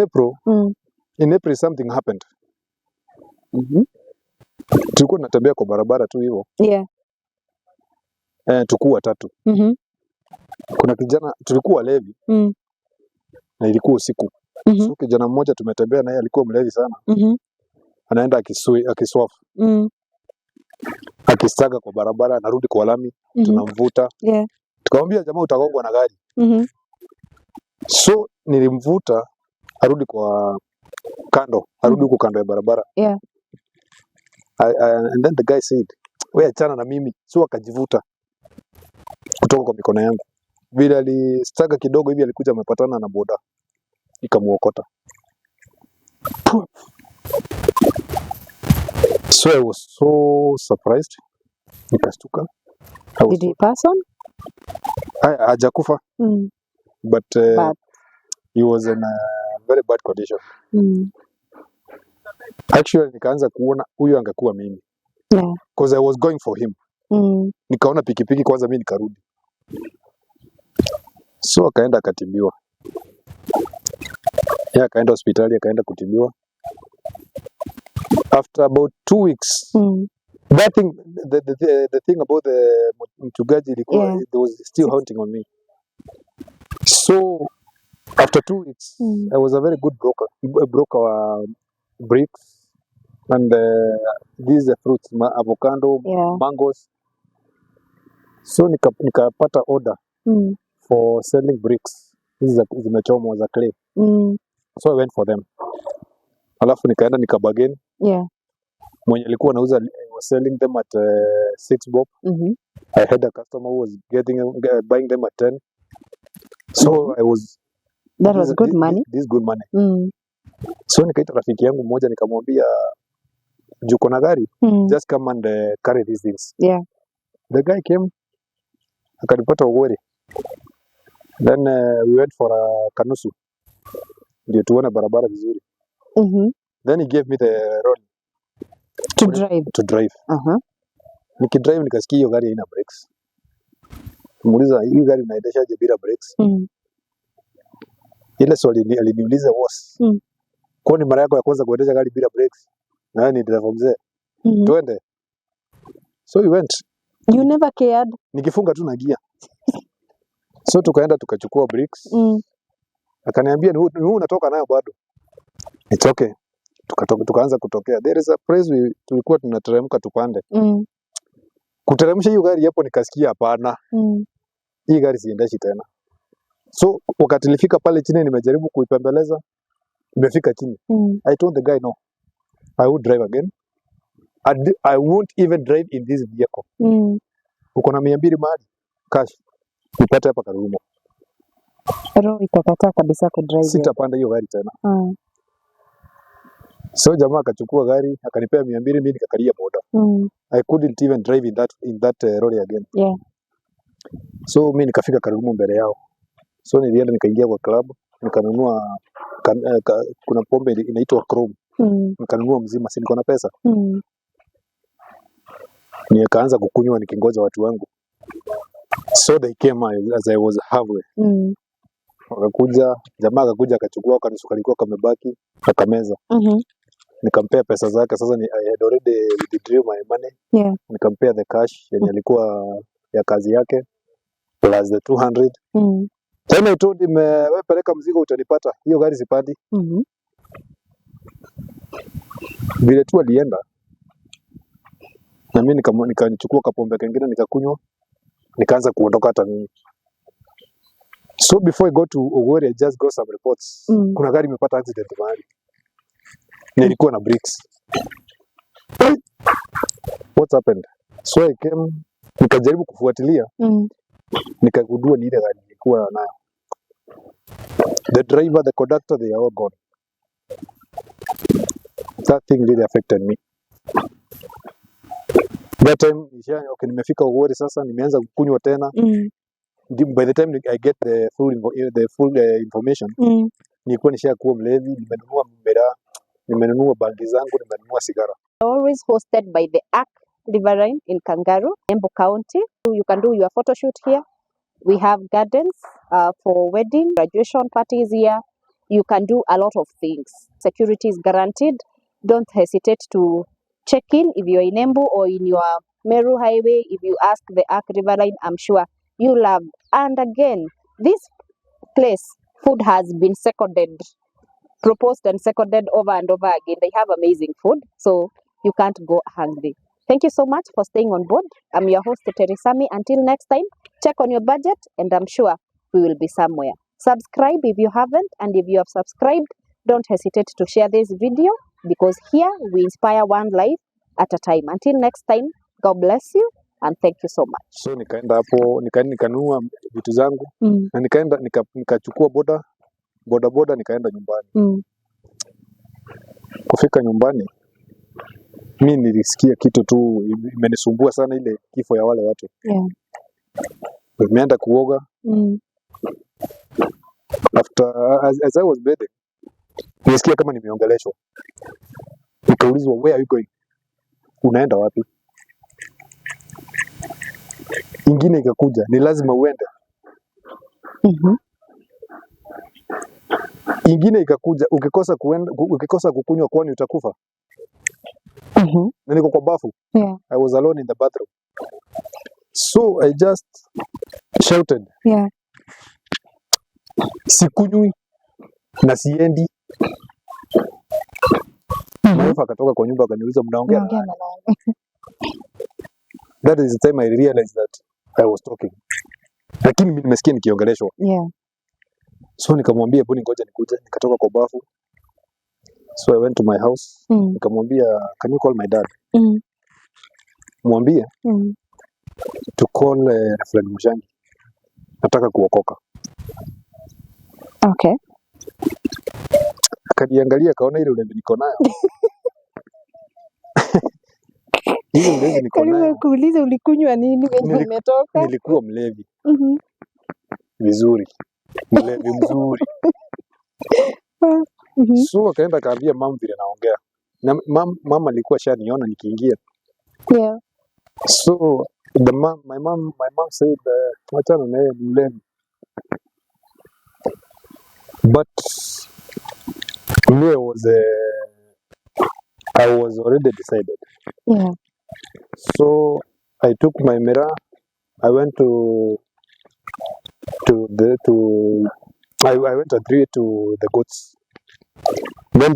April something happened. Tulikuwa tunatembea kwa barabara tu hivyo.
Yeah.
Tukua 3. Kuna kijana tulikuwa levi. Na ilikuwa usiku. So kijana mmoja tumetembea naye alikuwa mlevi sana. Anaenda akiswafu. Akistaga kwa barabara, anarudi kwa lami, tunamvuta.
Yeah.
Tukamwambia jamaa utagongwa na gari. So nilimvuta arudi kwa kando, arudi huko kando ya barabara.
Yeah.
And then the guy said, "Wewe achana na mimi." So akajivuta kutoka kwa mikono yangu. Vile alistaga kidogo hivi alikuja amepatana na boda. Ikamuokota. So I was so surprised. Nikastuka.
Did he pass on?
Hajakufa. But he was in a very bad condition. Actually nikaanza kuona huyu angekuwa mimi.
Yeah.
Because I was going for him. Nikaona pikipiki kwanza, mimi nikarudi. So akaenda akatibiwa. Yeah, akaenda hospitali, akaenda kutibiwa. After about 2 weeks, that thing, the thing about the mchungaji ilikuwa, it was still haunting on me. So after 2 weeks, I was a very good broker. I broke our bricks and these fruits, avocado, mangoes. So nikapata order for selling bricks. Hizi zimechomwa za clay. So I went for them. Alafu nikaenda nikabagain.
Yeah.
Mwenye alikuwa anauza was selling them at 6 bob. I had a customer who was buying them at 10. So
that was good money.
This good money. So nikaita rafiki yangu mmoja nikamwambia, "Juko na gari, just come and carry these things."
Yeah.
The guy came, akanipata Ugori. Then we went for a kanusu. Ndio tuone barabara vizuri. Then he gave me the road to drive. Nikidrive nikasikia hiyo gari haina brakes. Muuliza, hii gari unaendeshaje bila brakes? Ile swali aliniuliza was, kwa ni mara yako ya kwanza kuendesha gari bila brakes? Na yeye ni driver mzee. Twende. So we went.
You never cared.
Nikifunga tu na gia. So tukaenda tukachukua brakes. Akaniambia, "Ni unatoka nayo bado?" It's okay. Tukaanza kutokea. There is a place tulikuwa tunateremka tupande. Kuteremsha hiyo gari hapo nikasikia hapana. Hii gari siendeshi tena. So wakati nilifika pale chini nimejaribu kuipembeleza. Nimefika chini. I told the guy no. I would drive again. I won't even drive in this vehicle. Uko na 200 mahali cash. Nipate hapa Karumo.
Roho ikakataa kabisa ku drive.
Sitapanda hiyo gari tena. So jamaa akachukua gari, akanipea 200, mimi nikakalia boda. I couldn't even drive in that lorry again.
Yeah.
So mimi nikafika Karumo mbele yao. So nilienda nikaingia kwa club, nikanunua kuna pombe inaitwa Chrome. Nikanunua mzima, si niko na pesa. Nikaanza kukunywa nikingoja watu wangu. So they came as I was halfway. Wakakuja, jamaa akakuja akachukua kanusu kalikuwa kamebaki, akameza. Nikampea pesa zake. Sasa I had already withdrawn my money.
Yeah.
Nikampea the cash yenye alikuwa ya kazi yake plus the 200. Tena I told him, "Wewe peleka mzigo utanipata. Hiyo gari sipati." Vile tu alienda. Na mimi nikachukua kapombe kengine nikakunywa, nikaanza kuondoka hata mimi. So before I go to Ogori, I just got some reports. Kuna gari imepata accident mahali. Nilikuwa na brakes. What happened? So I came, nikajaribu kufuatilia. Nikagundua ni ile gari nilikuwa nayo. The driver, the conductor, they are all gone. That thing really affected me. That time, okay, nimefika Ogori sasa, nimeanza kukunywa tena. By the time I get the full information, nilikuwa nishakuwa mlevi, nimenunua mbera, nimenunua bangi zangu, nimenunua sigara.
Always hosted by the Anglican Reverend in Kangaru, Embu County. You can do your photo shoot here. We have gardens for wedding, graduation parties here. You can do a lot of things. Security is guaranteed. Don't hesitate to check in if you're in Embu or in your Meru Highway. If you ask the Anglican Reverend, I'm sure you love. And again, this place, food has been proposed and seconded over and over again. They have amazing food, so you can't go hungry. Thank you so much for staying on board. I'm your host, Teresami. Until next time, check on your budget, and I'm sure we will be somewhere. Subscribe if you haven't, and if you have subscribed, don't hesitate to share this video, because here we inspire one life at a time. Until next time, God bless you, and thank you so much.
So nikaenda hapo, nikanunua vitu zangu, na nikaenda nikachukua boda nikaenda nyumbani. Kufika nyumbani, mimi nilisikia kitu tu imenisumbua sana, ile kifo ya wale watu. Nimeenda kuoga. After as I was bedding, nilisikia kama nimeongeleshwa. Nikaulizwa, where are you going? Unaenda wapi? Ingine ikakuja, ni lazima uende. Ingine ikakuja, ukikosa kukunywa kwani utakufa. Na niko kwa bafu. I was alone in the bathroom. So I just shouted. Sikunywi na siendi. Mwife akatoka kwa nyumba akaniuliza, mnaongea na nani? That is the time I realized that I was talking. Lakini mimi nimesikia nikiongeleshwa. So nikamwambia, hebu ngoja nikuje. Nikatoka kwa bafu. So I went to my house. Nikamwambia, can you call my dad? Mwambie to call Reverend Mushangi. Nataka kuokoka.
Okay.
Akaniangalia akaona ile ulembe niko nayo. Ile ulembe niko nayo.
Karibu kuuliza ulikunywa nini venye umetoka?
Nilikuwa mlevi. Vizuri. Mlevi mzuri. So akaenda kaambia mama vile naongea. Na mama alikuwa shaniona nikiingia. So my mom said, wachana naye mlevi. But me I was already decided. So I took my mirror. I went I went and threw it to the goats. Then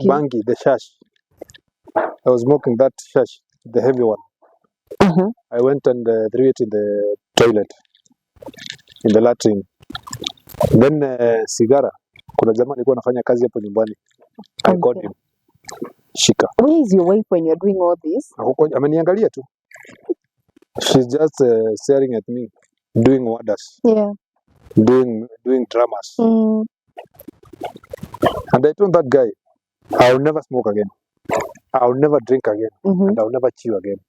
bangi, the shash. I was smoking that shash, the heavy one. I went and threw it in the toilet, in the latrine. Then sigara. Kuna jamaa alikuwa anafanya kazi hapo nyumbani. I called him. Shika.
Where is your wife when you're doing all this?
Ameniangalia tu. She's just staring at me, doing wonders. Doing dramas. And I told that guy, I'll never smoke again. I'll never drink again. And I'll never chew again.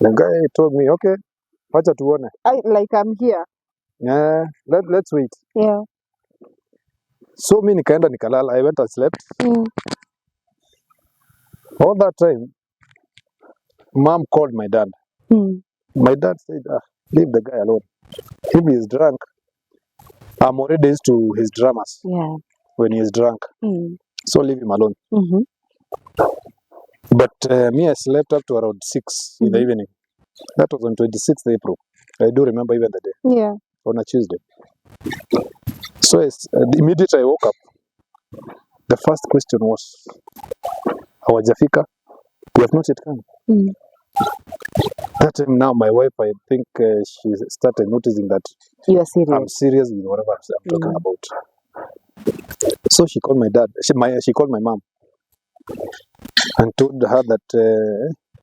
The guy told me, okay, wacha tuone.
I'm here.
Yeah, let's wait. So me nikaenda nikalala. I went and slept. All that time, mom called my dad. My dad said, leave the guy alone. If he is drunk, I'm already used to his dramas when he is drunk. So leave him alone. But me, I slept up to around 6 in the evening. That was on 26th April. I do remember even the day. On a Tuesday. So immediately I woke up, the first question was, hawajafika, they have not yet come. That time now, my wife, I think she started noticing that
You are serious.
I'm serious with whatever I'm talking about. So she called my dad. She called my mom and told her that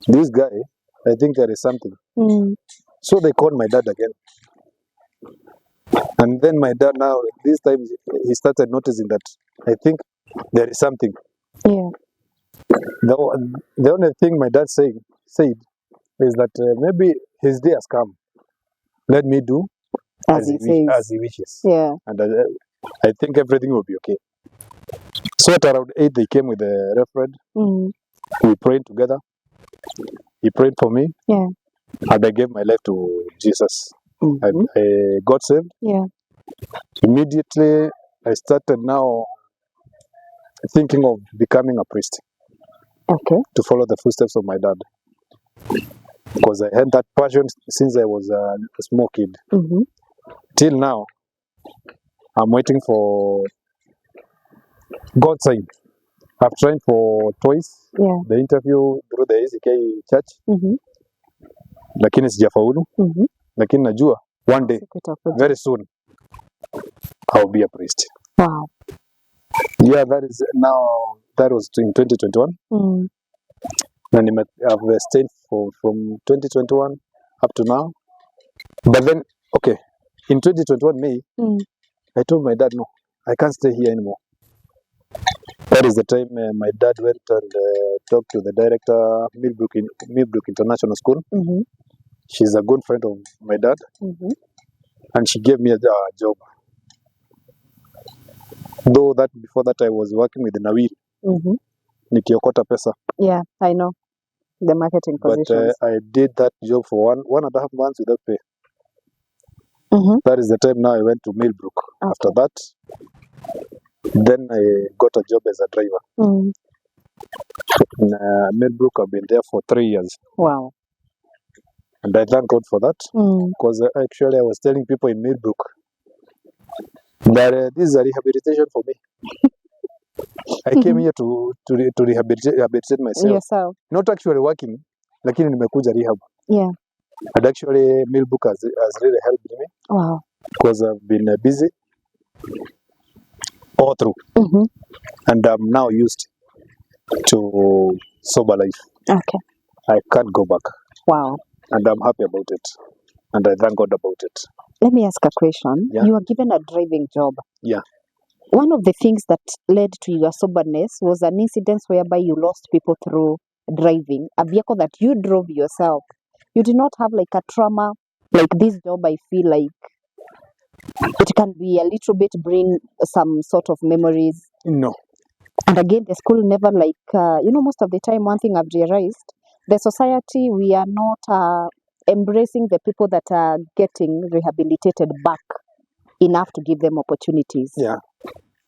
this guy, I think there is something. So they called my dad again. And then my dad now, this time, he started noticing that I think there is something.
Yeah.
The only thing my dad said is that maybe his day has come. Let me do as he wishes.
Yeah.
And I think everything will be okay. So at around 8, they came with the Reverend. We prayed together. He prayed for me.
Yeah.
And I gave my life to Jesus. I got saved.
Yeah.
Immediately, I started now thinking of becoming a priest.
Okay.
To follow the footsteps of my dad. Because I had that passion since I was a small kid. Till now, I'm waiting for God's sign. I've tried for twice the interview through the ACK church. Lakini sijafaulu. Lakini najua one day, very soon, I'll be a priest.
Wow.
Yeah, that was in 2021. And I've stayed from 2021 up to now. But then, okay, in 2021 May, I told my dad, no, I can't stay here anymore. That is the time my dad went and talked to the director, Millbrook International School. She's a good friend of my dad. And she gave me a job. Though that before that I was working with Nawiri. Nikiokota pesa.
Yeah, I know. The marketing positions.
But I did that job for 1.5 months without pay. That is the time now I went to Millbrook. Okay. After that, then I got a job as a driver. In Millbrook, I've been there for 3 years.
Wow.
And I thank God for that. Because actually I was telling people in Millbrook that this is a rehabilitation for me. I came here to rehabilitate myself.
Yourself.
Not actually working, lakini nimekuja rehab.
Yeah.
And actually Millbrook has really helped me.
Wow.
Because I've been busy all through. And I'm now used to sober life.
Okay.
I can't go back.
Wow.
And I'm happy about it. And I thank God about it.
Let me ask a question.
Yeah.
You were given a driving job.
Yeah.
One of the things that led to your soberness was an incident whereby you lost people through driving, a vehicle that you drove yourself. You did not have like a trauma like this job. I feel like it can be a little bit bring some sort of memories.
No.
And again, the school never like, most of the time, one thing I've realized, the society, we are not embracing the people that are getting rehabilitated back enough to give them opportunities.
Yeah.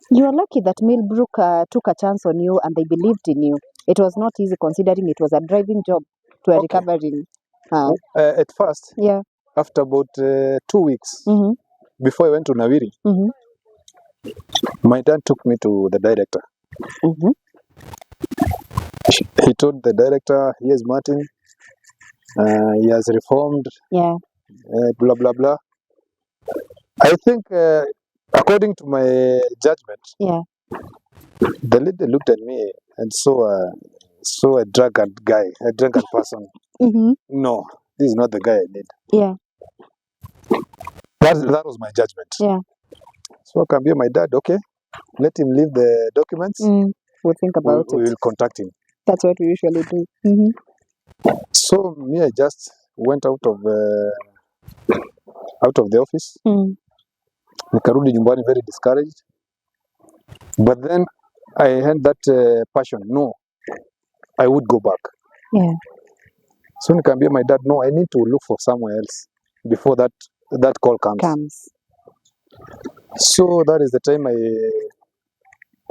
You are lucky that Millbrook took a chance on you and they believed in you. It was not easy considering it was a driving job to a recovering.
At first,
yeah.
After about 2 weeks, before I went to Nawiri, my dad took me to the director. He told the director, here's Martin, he has reformed, blah, blah, blah. I think, according to my judgment, the lady looked at me and saw a drunken guy, a drunken person. No, this is not the guy I need.
Yeah.
That was my judgment.
Yeah.
So I can be my dad, okay, let him leave the documents.
We'll think about it.
We will contact him.
That's what we usually do.
So me, I just went out of the office. Nikarudi nyumbani very discouraged. But then I had that passion. No, I would go back.
Yeah.
So nikamwambia my dad, no, I need to look for somewhere else before that call comes. So that is the time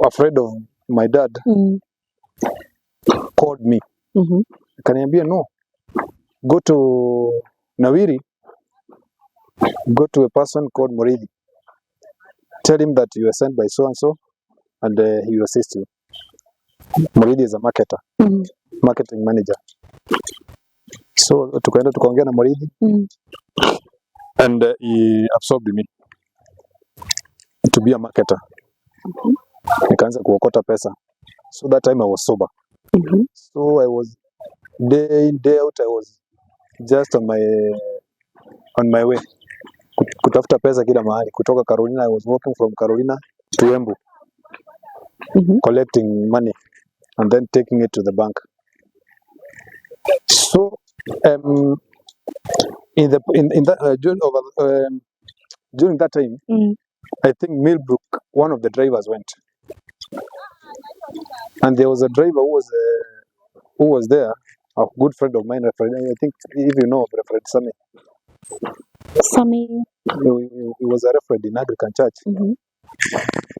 afraid of my dad, called me. Akaniambia, no, go to Nawiri, go to a person called Murithi. Tell him that you are sent by so and so, and he will assist you. Muridhi is a marketer, marketing manager. So tukaenda tukaongea na Muridhi, and he absorbed me to be a marketer. Nikaanza kuokota pesa. So that time I was sober. So I was day in, day out, I was just on my way. Kutafuta pesa kila mahali. Kutoka Carolina, I was walking from Carolina to Embu, collecting money and then taking it to the bank. So in that during that time, I think Millbrook, one of the drivers went, and there was a driver who was there, a good friend of mine, Reverend, I think if you know of Reverend Sammy.
Sammy.
He was a reverend in Anglican Church.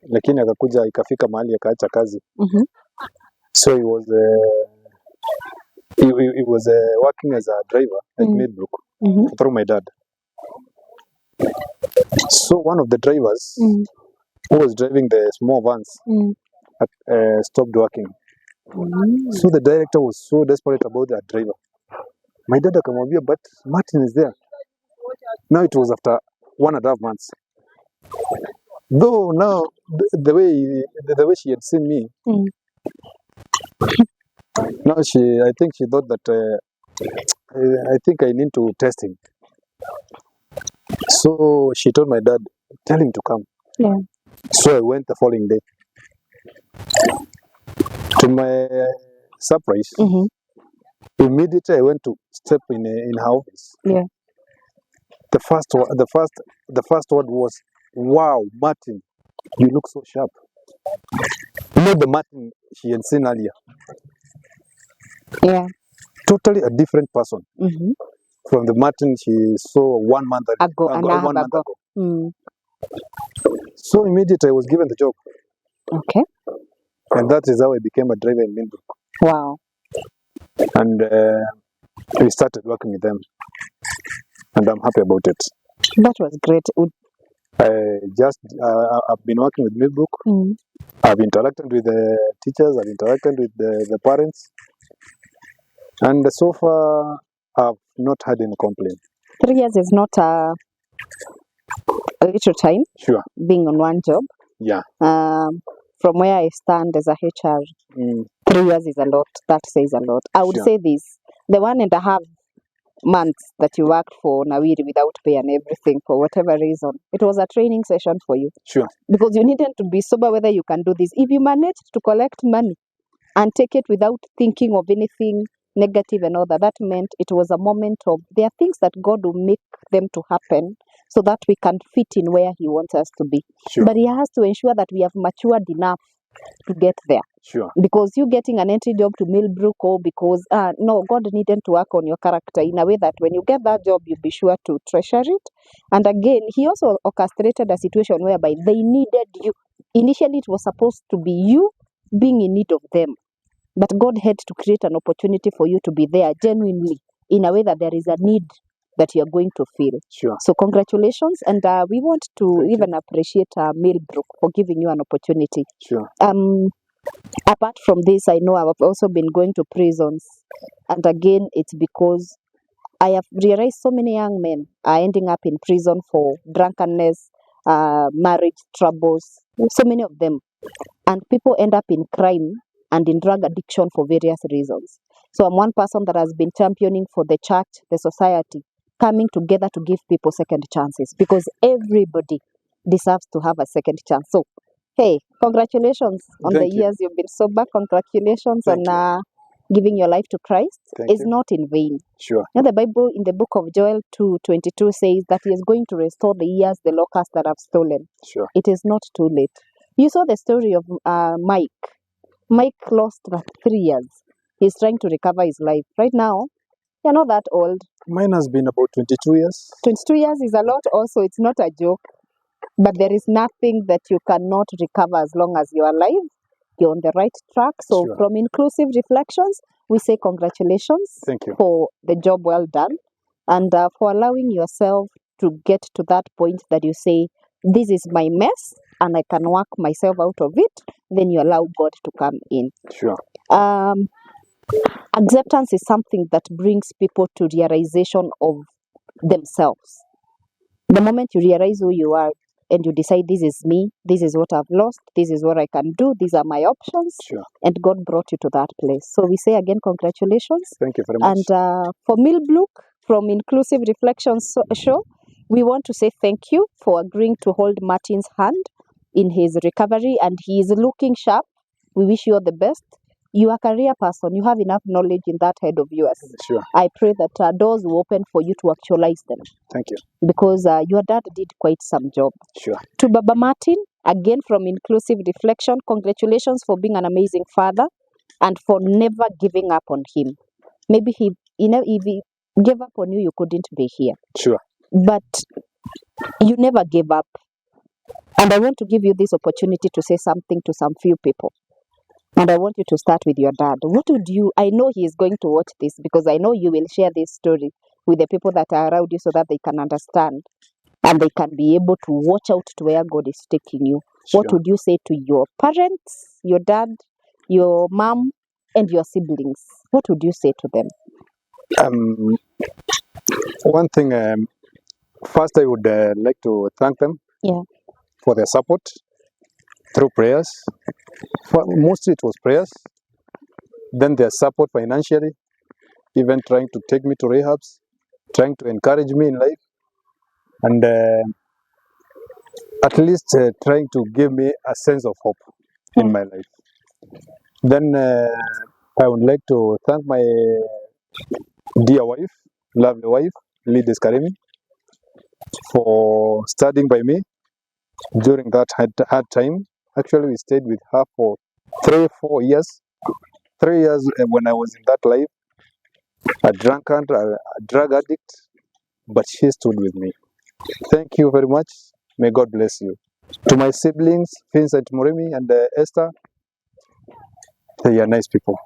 Lakini akakuja ikafika mahali akaacha kazi. So he was working as a driver at Millbrook through my dad. So one of the drivers who was driving the small vans stopped working. So the director was so desperate about that driver. My dad akamwambia, but Martin is there. Now it was after 1.5 months. Though now the way she had seen me, now I think she thought that I think I need to test him. So she told my dad, tell him to come. Yeah. So I went the following day. To my surprise, immediately I went to step in her office. Yeah. The first word was, "Wow, Martin, you look so sharp." Not the Martin she had seen earlier. Yeah. Totally a different person from the Martin she saw 1 month ago. So immediately I was given the job. Okay. And that is how I became a driver in Millbrook. Wow. And we started working with them. And I'm happy about it. That was great. I've been working with Millbrook. I've interacted with the teachers. I've interacted with the parents. And so far, I've not had any complaint. 3 years is not a little time. Sure. Being on one job. Yeah. From where I stand as a HR, 3 years is a lot. That says a lot. I would say this: the 1.5 months that you worked for Nawiri without pay and everything for whatever reason, it was a training session for you. Sure. Because you needed to be sober whether you can do this. If you managed to collect money and take it without thinking of anything negative and all that, that meant it was a moment of, there are things that God will make them to happen so that we can fit in where He wants us to be. Sure. But He has to ensure that we have matured enough to get there. Sure. Because you getting an entry job to Millbrook, or because no, God needed to work on your character in a way that when you get that job, you be sure to treasure it. And again, He also orchestrated a situation whereby they needed you. Initially, it was supposed to be you being in need of them, but God had to create an opportunity for you to be there genuinely in a way that there is a need that you are going to feel. Sure. So congratulations, and we want to even appreciate Millbrook for giving you an opportunity. Sure. Apart from this, I know I've also been going to prisons, and again, it's because I have realized so many young men are ending up in prison for drunkenness, marriage troubles, so many of them, and people end up in crime and in drug addiction for various reasons. So I'm one person that has been championing for the church, the society, coming together to give people second chances, because everybody deserves to have a second chance. So, hey, congratulations on the years you've been sober. Congratulations on giving your life to Christ. It's not in vain. Sure. Now the Bible in the book of Joel 2:22 says that He is going to restore the years the locusts that have stolen. Sure. It is not too late. You saw the story of Mike. Mike lost 3 years. He's trying to recover his life. Right now, you're not that old. Mine has been about 22 years. 22 years is a lot also. It's not a joke. But there is nothing that you cannot recover as long as you're alive. You're on the right track. So sure. From Inclusive Reflections, we say congratulations. Thank you. For the job well done. And for allowing yourself to get to that point that you say, this is my mess.
and I can work myself out of it, then you allow God to come in.
Sure.
Acceptance is something that brings people to realization of themselves. The moment you realize who you are and you decide, this is me, this is what I've lost, this is what I can do, these are my options,
Sure.
and God brought you to that place. So we say again, congratulations.
Thank you very much.
And for Millbrook from Inclusive Reflections Show, we want to say thank you for agreeing to hold Martin's hand in his recovery, and he is looking sharp. We wish you all the best. You are a career person. You have enough knowledge in that head of yours.
Sure.
I pray that doors will open for you to actualize them.
Thank you.
Because your dad did quite some job.
Sure.
To Baba Martin, again from Inclusive Reflection, congratulations for being an amazing father and for never giving up on him. Maybe if he gave up on you, you couldn't be here.
Sure.
But you never gave up. And I want to give you this opportunity to say something to some few people. And I want you to start with your dad. What would you, I know he is going to watch this because I know you will share this story with the people that are around you so that they can understand and they can be able to watch out to where God is taking you.
Sure.
What would you say to your parents, your dad, your mom, and your siblings? What would you say to them?
One thing, first I would like to thank them for their support through prayers. Mostly it was prayers, then their support financially, even trying to take me to rehabs, trying to encourage me in life, and at least trying to give me a sense of hope in my life. Then I would like to thank my dear wife, lovely wife, Lidis Karimi, for studying by me during that hard time. Actually, we stayed with her for 3-4 years. 3 years when I was in that life, a drunkard, a drug addict, but she stood with me. Thank you very much. May God bless you. To my siblings, Vincent Murimi and Esther, they are nice people.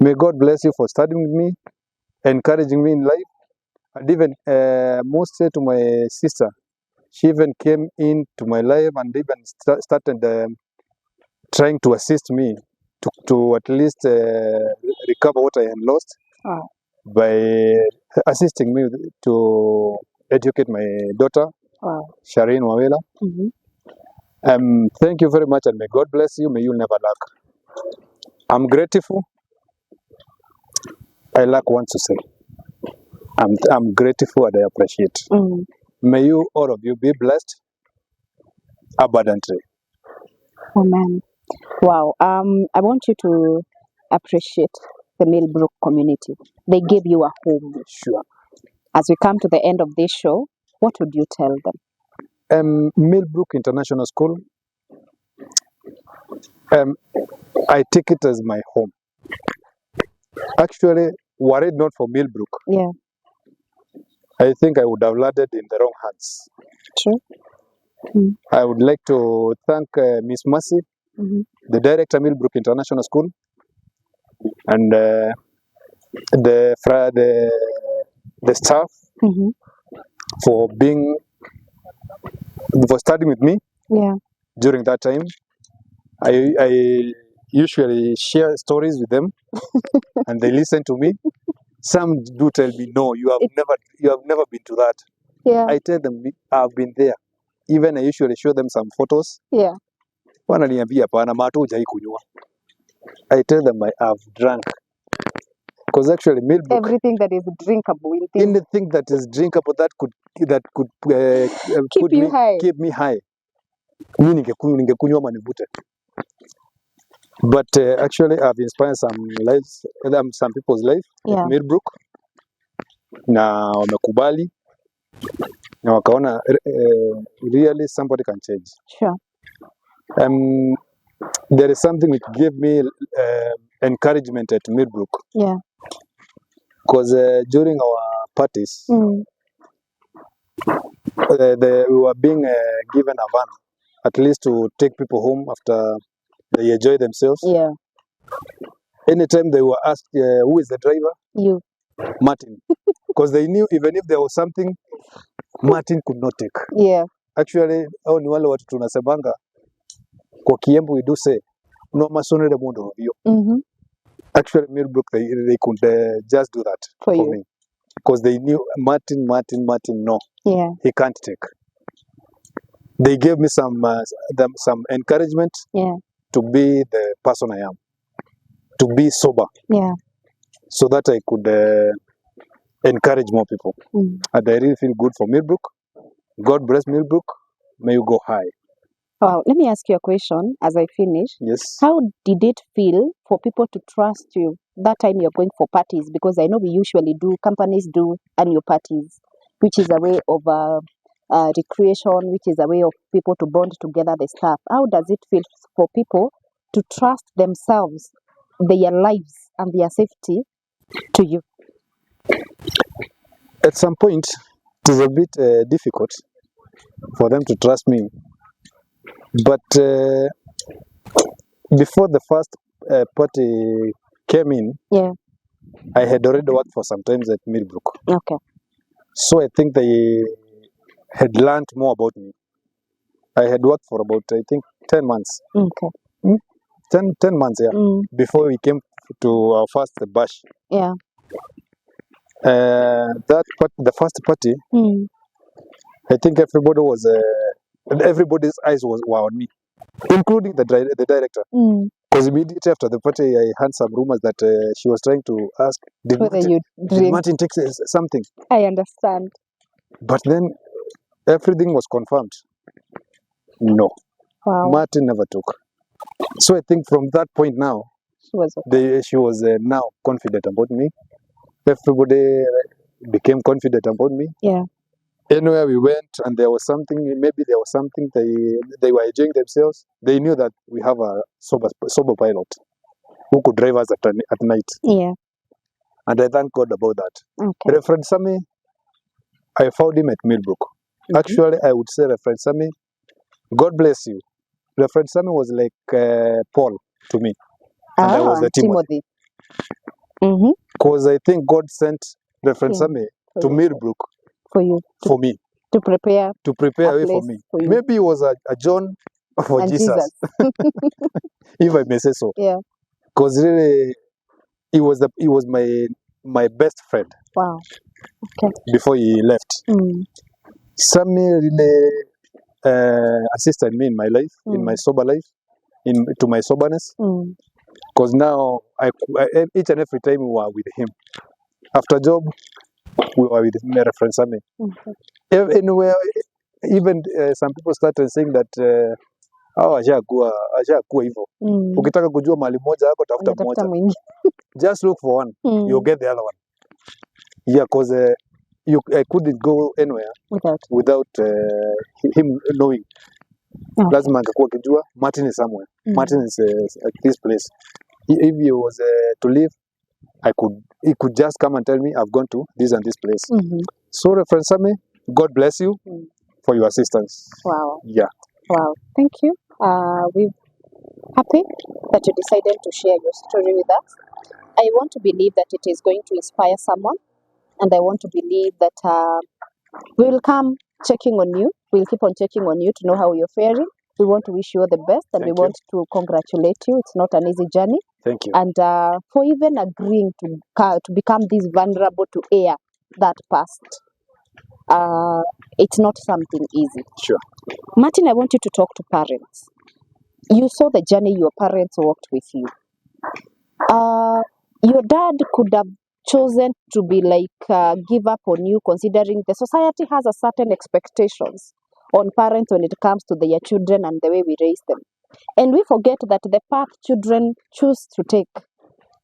May God bless you for studying with me, encouraging me in life, and even mostly to my sister. She even came into my life and even started trying to assist me to at least recover what I had lost by assisting me to educate my daughter, Shireen Wawela. Thank you very much, and may God bless you. May you never lack. I'm grateful. I lack one to say. I'm grateful and I appreciate. May you, all of you, be blessed abundantly.
Amen. Wow. I want you to appreciate the Millbrook community. They gave you a home.
Sure.
As we come to the end of this show, what would you tell them?
Millbrook International School, I take it as my home. Actually, were it not for Millbrook, I think I would have landed in the wrong hands.
True.
I would like to thank Miss Mercy, the director Millbrook International School, and the staff for studying with me during that time. I usually share stories with them, and they listen to me. Some do tell me, "No, you have never been to that." I tell them, "I've been there." Even I usually show them some photos. Wananiambia hapana, mato hujai kunywa. I tell them I have drunk. Because actually Millbrook,
everything that is drinkable,
anything that is drinkable that could keep me high. Mimi ningekunywa manivute. But actually I've inspired some people's life at Millbrook. Na wamekubali na wakaona really somebody can change.
Sure.
There is something which gave me encouragement at Millbrook. Because during our parties, we were being given a van, at least to take people home after they enjoy themselves. Anytime they were asked, who is the driver?
You.
Martin. Because they knew even if there was something, Martin could not take. Actually, hao ni wale watu tunasemanga, Kwa Kiembu, we do say, no masonry the mondo of you. Actually, Millbrook, they could just do that for me. Because they knew Martin, no.
Yeah.
He can't take. They gave me some encouragement to be the person I am. To be sober.
Yeah.
So that I could encourage more people. And I really feel good for Millbrook. God bless Millbrook. May you go high.
Wow. Let me ask you a question as I finish.
Yes.
How did it feel for people to trust you that time you're going for parties? Because I know we usually do, companies do annual parties, which is a way of recreation, which is a way of people to bond together the staff. How does it feel for people to trust themselves, their lives and their safety to you?
At some point, it is a bit difficult for them to trust me. But before the first party came in, I had already worked for some time at Millbrook.
Okay.
So I think they had learned more about me. I had worked for about, I think, 10 months.
Okay.
10 months, before we came to our first bash.
Yeah.
The first party, I think everybody's eyes were on me, including the director. Because immediately after the party, I heard some rumors that she was trying to ask, did Martin take something?
I understand.
But then everything was confirmed. No.
Wow.
Martin never took. So I think from that point now, she was now confident about me. Everybody became confident about me.
Yeah.
Anywhere we went and there was something, they were enjoying themselves. They knew that we have a sober pilot who could drive us at night.
Yeah.
And I thank God about that.
Okay.
Reverend Sammy, I found him at Millbrook. Actually, I would say Reverend Sammy, God bless you. Reverend Sammy was like Paul to me. And I was the Timothy. Because I think God sent Reverend Sammy to Millbrook for me. To prepare a way for me. Maybe he was a John for Jesus. If I may say so.
Yeah.
Because really, he was my best friend.
Wow. Okay.
Before he left. Sammy really assisted me in my life, in my sober life, to my soberness. Because now, each and every time we were with him. After job, we were with Reverend Sammy. Anywhere, even some people started saying that ashakuwa hivyo. Ukitaka kujua mali moja yako tafuta moja. Just look for one, you'll get the other one. Yeah, because I couldn't go anywhere without him knowing. Lazima angekuwa akijua Martin is somewhere. Martin is at this place. If he was to leave, he could just come and tell me, I've gone to this and this place. So, Reverend Sammy, God bless you for your assistance.
Wow.
Yeah.
Wow. Thank you. We're happy that you decided to share your story with us. I want to believe that it is going to inspire someone, and I want to believe that we will come checking on you. We'll keep on checking on you to know how you're faring. We want to wish you all the best, and
Thank
we want to congratulate you. It's not an easy journey.
Thank you.
And for even agreeing to become this vulnerable to air that past, it's not something easy.
Sure.
Martin, I want you to talk to parents. You saw the journey your parents walked with you. Your dad could have chosen to be like give up on you, considering the society has a certain expectations on parents when it comes to their children and the way we raise them. And we forget that the path children choose to take,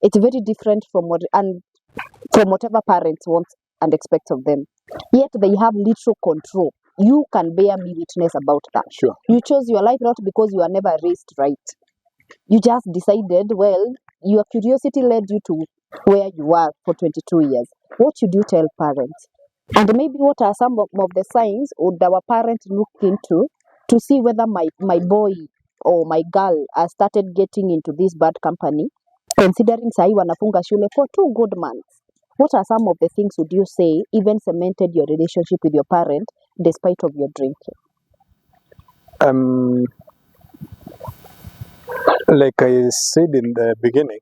it's very different from whatever parents want and expect of them. Yet they have little control. You can bear me witness about that.
Sure.
You chose your life not because you are never raised right. You just decided, well, your curiosity led you to where you are for 22 years. What should you tell parents? And maybe what are some of the signs would our parents look into to see whether my boy or my girl has started getting into this bad company, considering sahi wanafunga shule for 2 good months? What are some of the things would you say even cemented your relationship with your parent despite of your drinking?
Like I said in the beginning,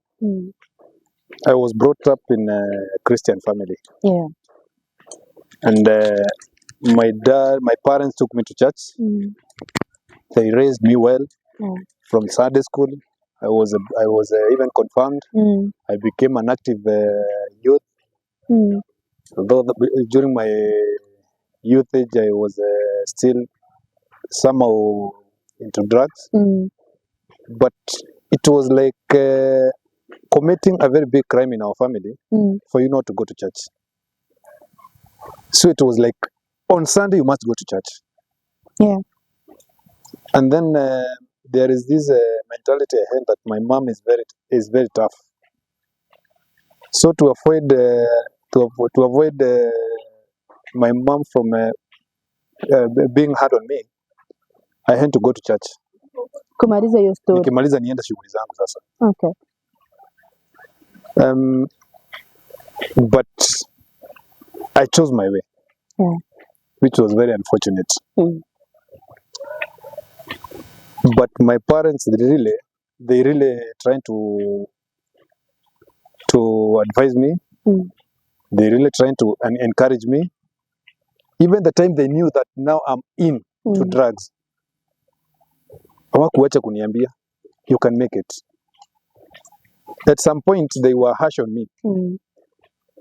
I was brought up in a Christian family.
Yeah.
And my parents took me to church. They raised me well. From Sunday school. I was even confirmed. I became an active youth. Although during my youth age, I was still somehow into drugs. But it was like committing a very big crime in our family for you not to go to church. So it was like, on Sunday you must go to church.
Yeah.
And then there is this mentality I had that my mom is very tough. So to avoid my mom from being hard on me, I had to go to church.
Kumaliza hiyo story.
Nikimaliza nienda shughuli zangu sasa.
Okay.
But I chose my way. Which was very unfortunate. But my parents, they really trying to advise me. They really trying to encourage me. Even the time they knew that now I'm in to drugs, hawakuacha kuniambia, you can make it. At some point, they were harsh on me.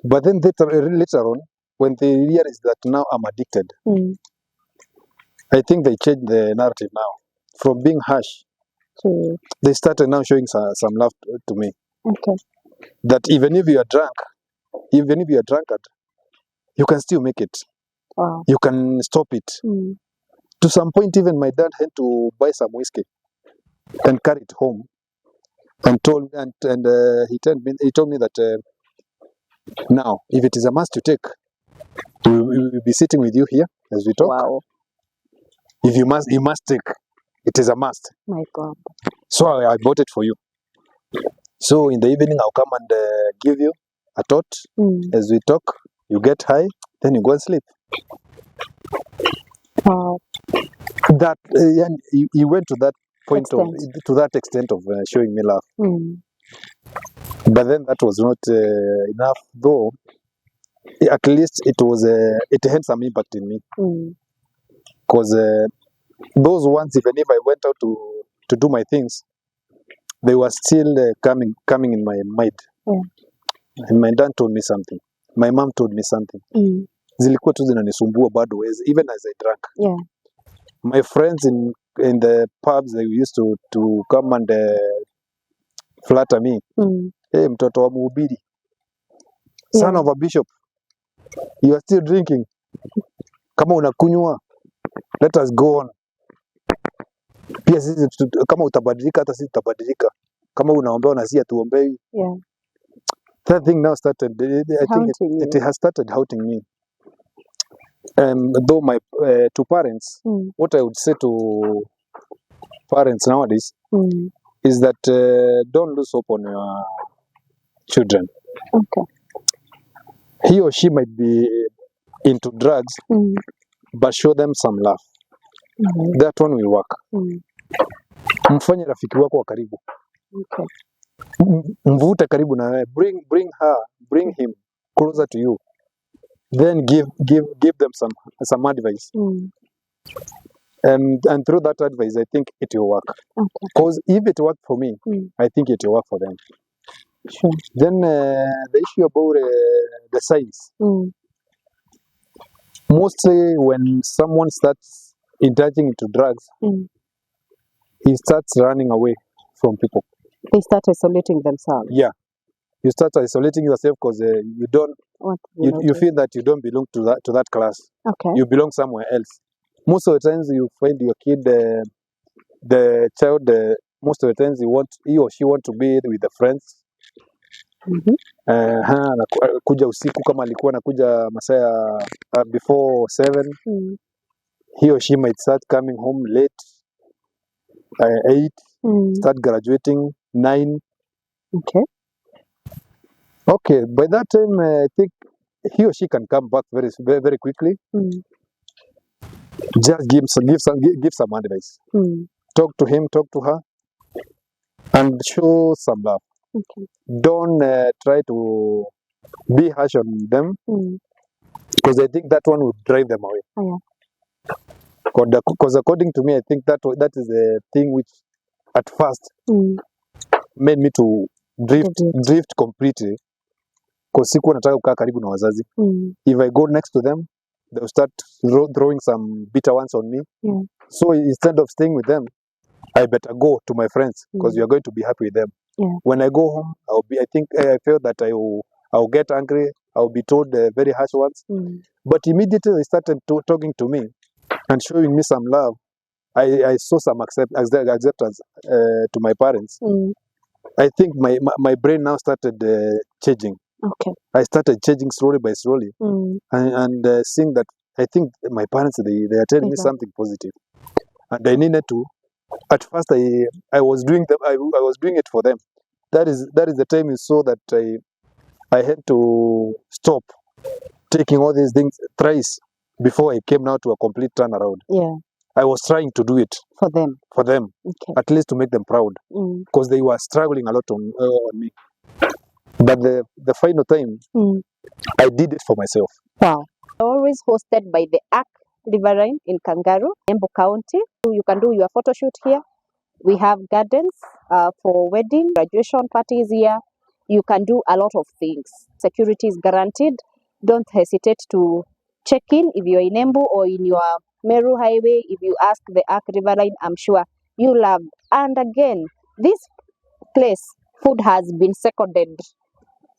But then later on, when they realized that now I'm addicted, I think they changed the narrative now. From being harsh, they started now showing some love to me.
Okay.
That even if you are drunk, even if you are drunkard, you can still make it.
Wow.
You can stop it. To some point, even my dad had to buy some whiskey and carry it home, and he told me that now, if it is a must to take, we will be sitting with you here as we talk.
Wow.
If you must take. It is a must.
My God.
So I bought it for you. So in the evening, I'll come and give you a tot. As we talk, you get high, then you go and sleep.
Wow.
That he went to that point to that extent of showing me love. But then that was not enough, though. At least it had some impact in me. Because those ones, even if I went out to do my things, they were still coming in my mind. And my dad told me something. My mom told me something. Zilikuwa tu zinanisumbua bado, even as I drank. My friends in the pubs, they used to come and flatter me. Hey, mtoto wa mhubiri, son of a bishop, you are still drinking. Kama unakunywa, let us go on. Pia sisi kama utabadilika, hata sisi tutabadilika. Kama unaombewa na sisi hatuombei. That thing now started. I think it has started haunting me. Though my to parents, what I would say to parents nowadays is that don't lose hope on your children.
Okay.
He or she might be into drugs, but show them some love. That one will work. Mfanye rafiki wako wa karibu.
Okay.
Mvute karibu na wewe. Bring him closer to you. Then give them some advice. And through that advice, I think it will work. Because if it worked for me, I think it will work for them.
Sure.
Then the issue about the signs. Mostly when someone starts indulging into drugs, he starts running away from people.
They start isolating themselves.
Yeah. You start isolating yourself because you feel that you don't belong to that class.
Okay.
You belong somewhere else. Most of the times you find your kid, the child, most of the times he or she want to be with the friends. Kuja usiku kama alikuwa anakuja masaa before 7. He or she might start coming home late, 8, start graduating 9. Okay, by that time, I think he or she can come back very, very, very quickly. Just give some advice. Talk to him, talk to her. and show some love.
Okay.
Don't try to be harsh on them, because I think that one would drive them away.
Oh, yeah.
Because according to me, I think that is the thing which at first made me to drift completely, because sikuwa nataka kukaa karibu na wazazi. If I go next to them, they'll start throwing some bitter ones on me. So instead of staying with them, I better go to my friends, because you are going to be happy with them. When I go home, I felt that I'll get angry. I'll be told very harsh words. But immediately they started talking to me and showing me some love. I saw some acceptance to my parents. I think my brain now started changing.
Okay.
I started changing slowly by slowly, and seeing that I think my parents they are telling me something positive, and I needed to. At first, I was doing I was doing it for them. That is the time you saw that I had to stop taking all these things thrice before I came now to a complete turnaround.
Yeah.
I was trying to do it
For them. Okay.
At least to make them proud, because they were struggling a lot on me. But the final time, I did it for myself.
Wow. Always hosted by the Anglican Reverend in Kangaroo, Embu County. You can do your photo shoot here. We have gardens for wedding, graduation parties here. You can do a lot of things. Security is guaranteed. Don't hesitate to check in if you're in Embu or in your Meru Highway. If you ask the Anglican Reverend, I'm sure you love. And again, this place, food has been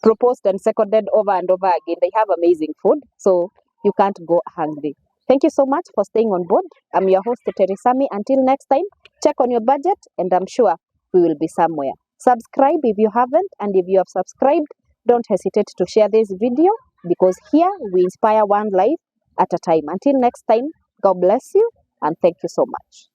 proposed and seconded over and over again. They have amazing food, so you can't go hungry. Thank you so much for staying on board. I'm your host, Teresami. Until next time, check on your budget, and I'm sure we will be somewhere. Subscribe if you haven't, and if you have subscribed, don't hesitate to share this video, because here we inspire one life at a time. Until next time, God bless you, and thank you so much.